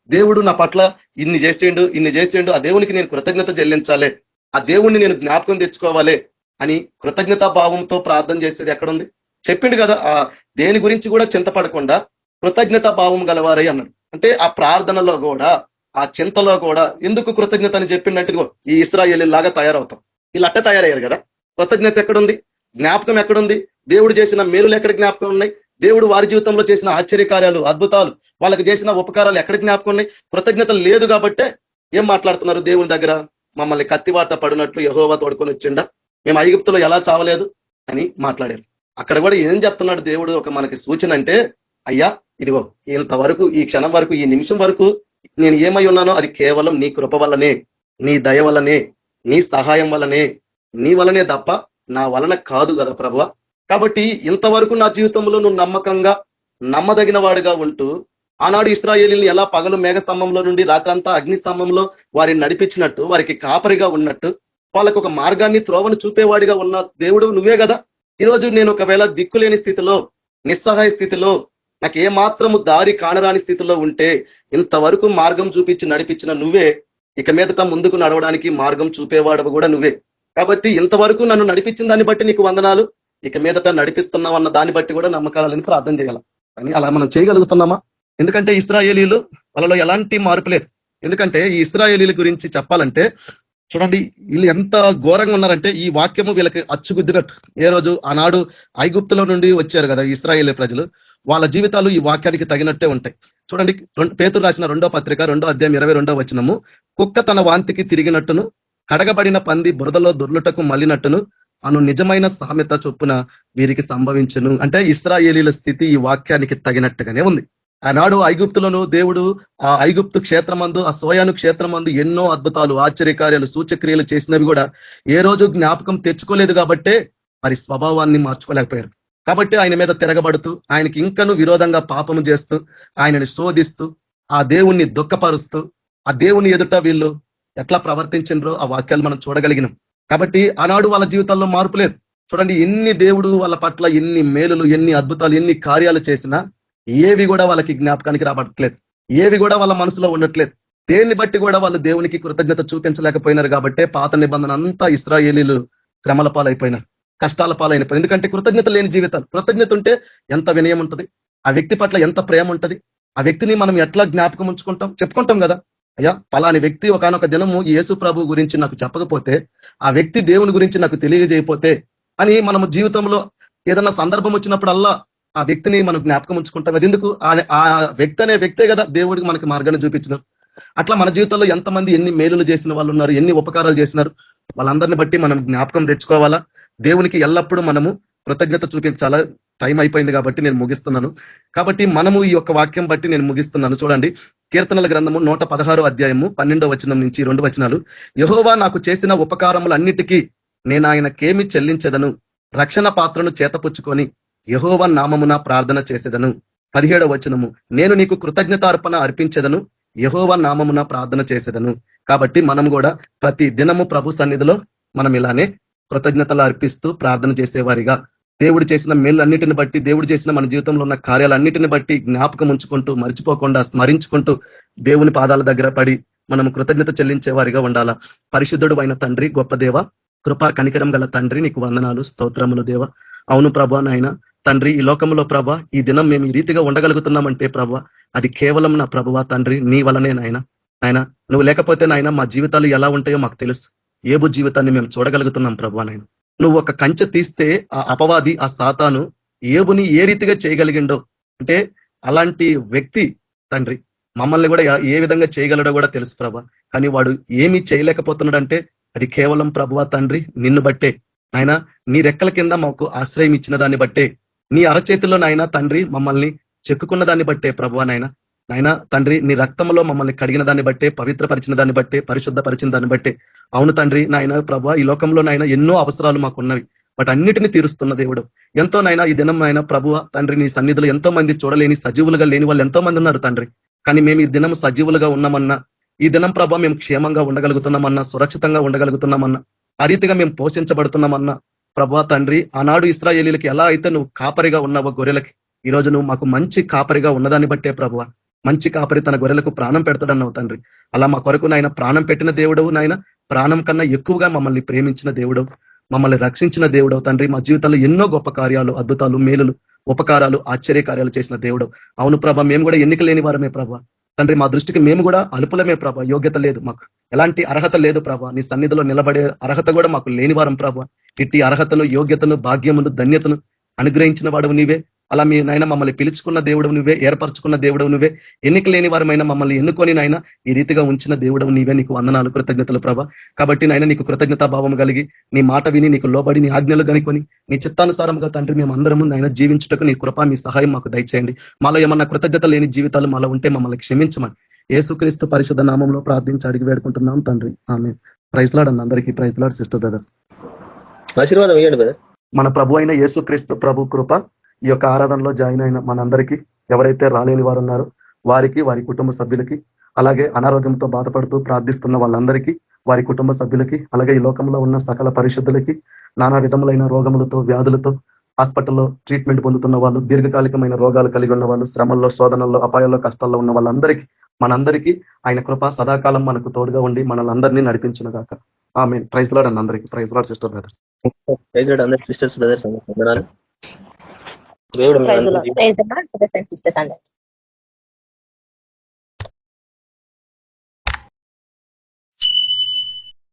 దేవుడు నా పట్ల ఇన్ని చేసేయండు, ఆ దేవునికి నేను కృతజ్ఞత చెల్లించాలి, ఆ దేవుణ్ణి నేను జ్ఞాపకం తెచ్చుకోవాలి అని కృతజ్ఞతా భావంతో ప్రార్థన చేసేది ఎక్కడుంది? చెప్పిండు కదా, ఆ దేని గురించి కూడా చింతపడకుండా కృతజ్ఞతా భావం గలవారై అన్నాడు. అంటే ఆ ప్రార్థనలో కూడా, ఆ చింతలో కూడా ఎందుకు కృతజ్ఞత అని చెప్పిండంటే, ఈ ఇశ్రాయేలీయుల లాగా తయారవుతాం. వీళ్ళు అట్ట తయారయ్యారు కదా. కృతజ్ఞత ఎక్కడుంది? జ్ఞాపకం ఎక్కడుంది? దేవుడు చేసిన మేలులు ఎక్కడ జ్ఞాపకం ఉన్నాయి? దేవుడు వారి జీవితంలో చేసిన ఆశ్చర్యకార్యాలు, అద్భుతాలు, వాళ్ళకి చేసిన ఉపకారాలు ఎక్కడ జ్ఞాపకం ఉన్నాయి? కృతజ్ఞత లేదు కాబట్టే ఏం మాట్లాడుతున్నారు దేవుని దగ్గర? మమ్మల్ని కత్తివాట పడినట్లు యెహోవా తోడుకొని వచ్చిండా, మేము ఐగుప్తులో ఎలా చావలేదు అని మాట్లాడారు. అక్కడ కూడా ఏం చెప్తున్నాడు దేవుడు? ఒక మనకి సూచన అంటే, అయ్యా ఇదిగో ఇంతవరకు, ఈ క్షణం వరకు, ఈ నిమిషం వరకు నేను ఏమై ఉన్నానో అది కేవలం నీ కృప వల్లనే, నీ దయ వల్లనే, నీ సహాయం వల్లనే, నీ వల్లనే తప్ప నా వలన కాదు కదా ప్రభువా. కాబట్టి ఇంతవరకు నా జీవితంలో నువ్వు నమ్మకంగా, నమ్మదగిన వాడుగా ఉంటూ, ఆనాడు ఇశ్రాయేలీయుల్ని ఎలా పగలు మేఘస్తంభంలో నుండి రాత్రంతా అగ్నిస్తంభంలో వారిని నడిపించినట్టు, వారికి కాపరిగా ఉన్నట్టు, వాళ్ళకు ఒక మార్గాన్ని, త్రోవను చూపేవాడిగా ఉన్న దేవుడు నువ్వే కదా. ఈరోజు నేను ఒకవేళ దిక్కులేని స్థితిలో, నిస్సహాయ స్థితిలో, నాకు ఏమాత్రము దారి కానరాని స్థితిలో ఉంటే, ఇంతవరకు మార్గం చూపించి నడిపించిన నువ్వే, ఇక మీదట ముందుకు నడవడానికి మార్గం చూపేవాడు కూడా నువ్వే. కాబట్టి ఇంతవరకు నన్ను నడిపించిన దాన్ని బట్టి నీకు వందనాలు, ఇక మీదట నడిపిస్తున్నావు అన్న దాన్ని బట్టి కూడా నమ్మకాలని ప్రార్థన చేయాలి. కానీ అలా మనం చేయగలుగుతున్నామా? ఎందుకంటే ఇశ్రాయేలీయులు, వాళ్ళలో ఎలాంటి మార్పు లేదు. ఎందుకంటే ఈ ఇశ్రాయేలీయుల గురించి చెప్పాలంటే చూడండి, వీళ్ళు ఎంత ఘోరంగా ఉన్నారంటే, ఈ వాక్యము వీళ్ళకి అచ్చుగుద్దినట్టు. ఏ రోజు ఆనాడు ఐగుప్తులో నుండి వచ్చారు కదా ఇశ్రాయేలీ ప్రజలు, వాళ్ళ జీవితాలు ఈ వాక్యానికి తగినట్టే ఉంటాయి. చూడండి, పేతురు రాసిన 2వ పత్రిక 2వ అధ్యాయం 22వ వచనము, కుక్క తన వాంతికి తిరిగినట్టును, కడగబడిన పంది బురదలో దొర్లుటకు మళ్ళినట్టును అను నిజమైన సామెత చొప్పున వీరికి సంభవించును. అంటే ఇశ్రాయేలీల స్థితి ఈ వాక్యానికి తగినట్టుగానే ఉంది. ఆనాడు ఐగుప్తులను దేవుడు, ఆ ఐగుప్తు క్షేత్రమందు, ఆ సోయాను క్షేత్రమందు ఎన్నో అద్భుతాలు, ఆశ్చర్యకార్యాలు, సూచక్రియలు చేసినవి కూడా ఏ రోజు జ్ఞాపకం తెచ్చుకోలేదు కాబట్టే వారి స్వభావాన్ని మార్చుకోలేకపోయారు. కాబట్టి ఆయన మీద తిరగబడుతూ, ఆయనకి ఇంకను విరోధంగా పాపము చేస్తూ, ఆయనని శోధిస్తూ, ఆ దేవుణ్ణి దుఃఖపరుస్తూ, ఆ దేవుని ఎదుట వీళ్ళు ఎట్లా ప్రవర్తించినరో ఆ వాక్యాలు మనం చూడగలిగినాం. కాబట్టి ఆనాడు వాళ్ళ జీవితాల్లో మార్పు లేదు. చూడండి, ఎన్ని దేవుడు వాళ్ళ పట్ల ఎన్ని మేలులు, ఎన్ని అద్భుతాలు, ఎన్ని కార్యాలు చేసినా ఏవి కూడా వాళ్ళకి జ్ఞాపకానికి రాబట్టలేదు, ఏవి కూడా వాళ్ళ మనసులో ఉండట్లేదు. దేన్ని బట్టి కూడా వాళ్ళు దేవునికి కృతజ్ఞత చూపించలేకపోయినారు. కాబట్టి పాత నిబంధన అంతా ఇశ్రాయేలీలు శ్రమల పాలైపోయినారు, కష్టాల పాలైపోయినారు. ఎందుకంటే కృతజ్ఞత లేని జీవితాలు. కృతజ్ఞత ఉంటే ఎంత వినయం ఉంటుంది, ఆ వ్యక్తి పట్ల ఎంత ప్రేమ ఉంటుంది, ఆ వ్యక్తిని మనం ఎట్లా జ్ఞాపకం ఉంచుకుంటాం, చెప్పుకుంటాం కదా. అయ్యా పలాని వ్యక్తి ఒకానొక దినము యేసు ప్రభు గురించి నాకు చెప్పకపోతే, ఆ వ్యక్తి దేవుని గురించి నాకు తెలియజేయపోతే అని మనము జీవితంలో ఏదన్నా సందర్భం వచ్చినప్పుడల్లా ఆ వ్యక్తిని మనం జ్ఞాపకం ఉంచుకుంటాం. అది ఎందుకు? ఆ వ్యక్తి అనే వ్యక్తే కదా దేవుడికి మనకి మార్గాన్ని చూపించినారు. అట్లా మన జీవితంలో ఎంతమంది ఎన్ని మేలులు చేసిన వాళ్ళు ఉన్నారు, ఎన్ని ఉపకారాలు చేసినారు, వాళ్ళందరిని బట్టి మనం జ్ఞాపకం తెచ్చుకోవాలా. దేవునికి ఎల్లప్పుడూ మనము కృతజ్ఞత చూపించాలా. టైం అయిపోయింది కాబట్టి నేను ముగిస్తున్నాను. కాబట్టి మనము ఈ యొక్క వాక్యం బట్టి నేను ముగిస్తున్నాను. చూడండి, కీర్తనల గ్రంథము 116 అధ్యాయము 12 వచనం నుంచి 2 వచనాలు. యెహోవా నాకు చేసిన ఉపకారములన్నిటికీ నేను ఆయనకేమి చెల్లించెదను, రక్షణ పాత్రను చేతపుచ్చుకొని యెహోవా నామమున ప్రార్థన చేసేదను. 17 వచనము, నేను నీకు కృతజ్ఞతార్పణ అర్పించేదను, యెహోవా నామమున ప్రార్థన చేసేదను. కాబట్టి మనం కూడా ప్రతి దినము ప్రభు సన్నిధిలో మనం ఇలానే కృతజ్ఞతలు అర్పిస్తూ ప్రార్థన చేసేవారిగా, దేవుడు చేసిన మేళ్ళన్నిటిని బట్టి, దేవుడు చేసిన మన జీవితంలో ఉన్న కార్యాలన్నిటిని బట్టి జ్ఞాపకం ఉంచుకుంటూ, మర్చిపోకుండా స్మరించుకుంటూ దేవుని పాదాల దగ్గర పడి మనం కృతజ్ఞత చెల్లించే వారిగా ఉండాలా. పరిశుద్ధుడు అయిన తండ్రి, గొప్ప దేవ, కృపా కనికరం గల తండ్రి, నీకు వందనాలు, స్తోత్రములు దేవ. అవును ప్రభా నాయన తండ్రి, ఈ లోకంలో ప్రభా ఈ దినం మేము ఈ రీతిగా ఉండగలుగుతున్నామంటే ప్రభా అది కేవలం నా ప్రభువా తండ్రి నీ వలనే నాయన. నాయన నువ్వు లేకపోతే నాయన మా జీవితాలు ఎలా ఉంటాయో మాకు తెలుసు. ఏబు జీవితాన్ని మేము చూడగలుగుతున్నాం ప్రభా నాయన. నువ్వు ఒక కంచె తీస్తే ఆ అపవాది, ఆ సాతాను ఏబుని ఏ రీతిగా చేయగలిగిండో, అంటే అలాంటి వ్యక్తి తండ్రి మమ్మల్ని కూడా ఏ విధంగా చేయగలడో కూడా తెలుసు ప్రభా. కానీ వాడు ఏమీ చేయలేకపోతున్నాడంటే అది కేవలం ప్రభువా తండ్రి నిన్ను బట్టే నాయన. నీ రెక్కల కింద మాకు ఆశ్రయం ఇచ్చిన దాన్ని బట్టే, నీ అరచేతిలో నాయన తండ్రి మమ్మల్ని చెక్కుకున్న దాన్ని బట్టే ప్రభువా నాయన తండ్రి, నీ రక్తంలో మమ్మల్ని కడిగిన దాన్ని బట్టే, పవిత్రపరిచిన దాన్ని బట్టే, పరిశుద్ధపరిచిన దాన్ని బట్టే. అవును తండ్రి నాయన ప్రభువా, ఈ లోకంలో నాయన ఎన్నో అవసరాలు మాకున్నవి, వాటి అన్నిటిని తీరుస్తున్న దేవుడు. ఎంతో నాయన ఈ దినం నాయన ప్రభువా తండ్రి నీ సన్నిధిలో ఎంతో మంది చూడలేని, సజీవులుగా లేని వాళ్ళు ఎంతో మంది ఉన్నారు తండ్రి. కానీ మేము ఈ దినం సజీవులుగా ఉన్నామన్నా, ఈ దినం ప్రభా మేము క్షేమంగా ఉండగలుగుతున్నామన్నా, సురక్షితంగా ఉండగలుగుతున్నామన్నా, ఆ రీతిగా మేము పోషించబడుతున్నామన్నా ప్రభా తండ్రి, ఆనాడు ఇశ్రాయేలీలకి ఎలా అయితే నువ్వు కాపరిగా ఉన్నావో గొర్రెలకి, ఈ రోజు నువ్వు మాకు మంచి కాపరిగా ఉన్నదాన్ని బట్టే ప్రభువా. మంచి కాపరి తన గొర్రెలకు ప్రాణం పెడతాడన్నావు తండ్రి. అలా మా కొరకు నాయన ప్రాణం పెట్టిన దేవుడవు నాయన, ప్రాణం కన్నా ఎక్కువగా మమ్మల్ని ప్రేమించిన దేవుడవు, మమ్మల్ని రక్షించిన దేవుడవు తండ్రి. మా జీవితంలో ఎన్నో గొప్ప కార్యాలు, అద్భుతాలు, మేలులు, ఉపకారాలు, ఆశ్చర్య కార్యాలు చేసిన దేవుడవు. అవును ప్రభా, మేము కూడా ఎన్నిక లేని వారమే ప్రభా తండ్రి. మా దృష్టికి మేము కూడా అల్పులమే ప్రభా, యోగ్యత లేదు మాకు, ఎలాంటి అర్హత లేదు ప్రభా. నీ సన్నిధిలో నిలబడే అర్హత కూడా మాకు లేని వారం ప్రభా. ఇట్టి అర్హతను, యోగ్యతను, భాగ్యమును, ధన్యతను అనుగ్రహించిన వాడవు నీవే. అలా మీ నాయన మమ్మల్ని పిలుచుకున్న దేవుడవు నువ్వే, ఏర్పరచుకున్న దేవుడవు నువ్వే, ఎన్నిక లేని వారమైన మమ్మల్ని ఎన్నుకొని నాయన ఈ రీతిగా ఉంచిన దేవుడవు నీవే. నీకు వందనాలు, కృతజ్ఞతలు ప్రభా. కాబట్టి నాయన నీకు కృతజ్ఞతా భావం కలిగి, నీ మాట విని, నీకు లోబడి, నీ ఆజ్ఞలు కనుకొని, నీ చిత్తానుసారంగా తండ్రి మేము అందరము నాయన జీవించుటకు నీ కృప, నీ సహాయం మాకు దయచేయండి. మాలో ఏమన్నా కృతజ్ఞత లేని జీవితాలు మాలో ఉంటే మమ్మల్ని క్షమించమని యేసుక్రీస్తు పరిశుద్ధ నామంలో ప్రార్థించి అడిగి వేడుకుంటున్నాం తండ్రి, ఆమేన్. ప్రైజ్ లార్డ్ అన్న అందరికీ. Praise lord sister brothers. ఆశీర్వాదం ఇవ్వండి బ్రదర్. మన ప్రభు అయిన యేసుక్రీస్తు ప్రభు కృప, ఈ యొక్క ఆరాధనలో జాయిన్ అయిన మనందరికీ, ఎవరైతే రాలేని వారు ఉన్నారో వారికి, వారి కుటుంబ సభ్యులకి, అలాగే అనారోగ్యంతో బాధపడుతూ ప్రార్థిస్తున్న వాళ్ళందరికీ, వారి కుటుంబ సభ్యులకి, అలాగే ఈ లోకంలో ఉన్న సకల పరిశుద్ధులకి, నానా విధములైన రోగములతో, వ్యాధులతో హాస్పిటల్లో ట్రీట్మెంట్ పొందుతున్న వాళ్ళు, దీర్ఘకాలికమైన రోగాలు కలిగి ఉన్న వాళ్ళు, శ్రమల్లో, శోధనల్లో, అపాయాల్లో, కష్టాల్లో ఉన్న వాళ్ళందరికీ, మనందరికీ ఆయన కృప సదాకాలం మనకు తోడుగా ఉండి మనల్ని అందరినీ నడిపించిన గాక. ఆమేన్. ప్రైజ్ లార్డ్ అన్న అందరికీ. Praise lord sister brothers. Praise lord అందరికి సిస్టర్స్ బ్రదర్స్. దేవుడు praise the lord. Praise the lord brothers and sisters అందరికీ.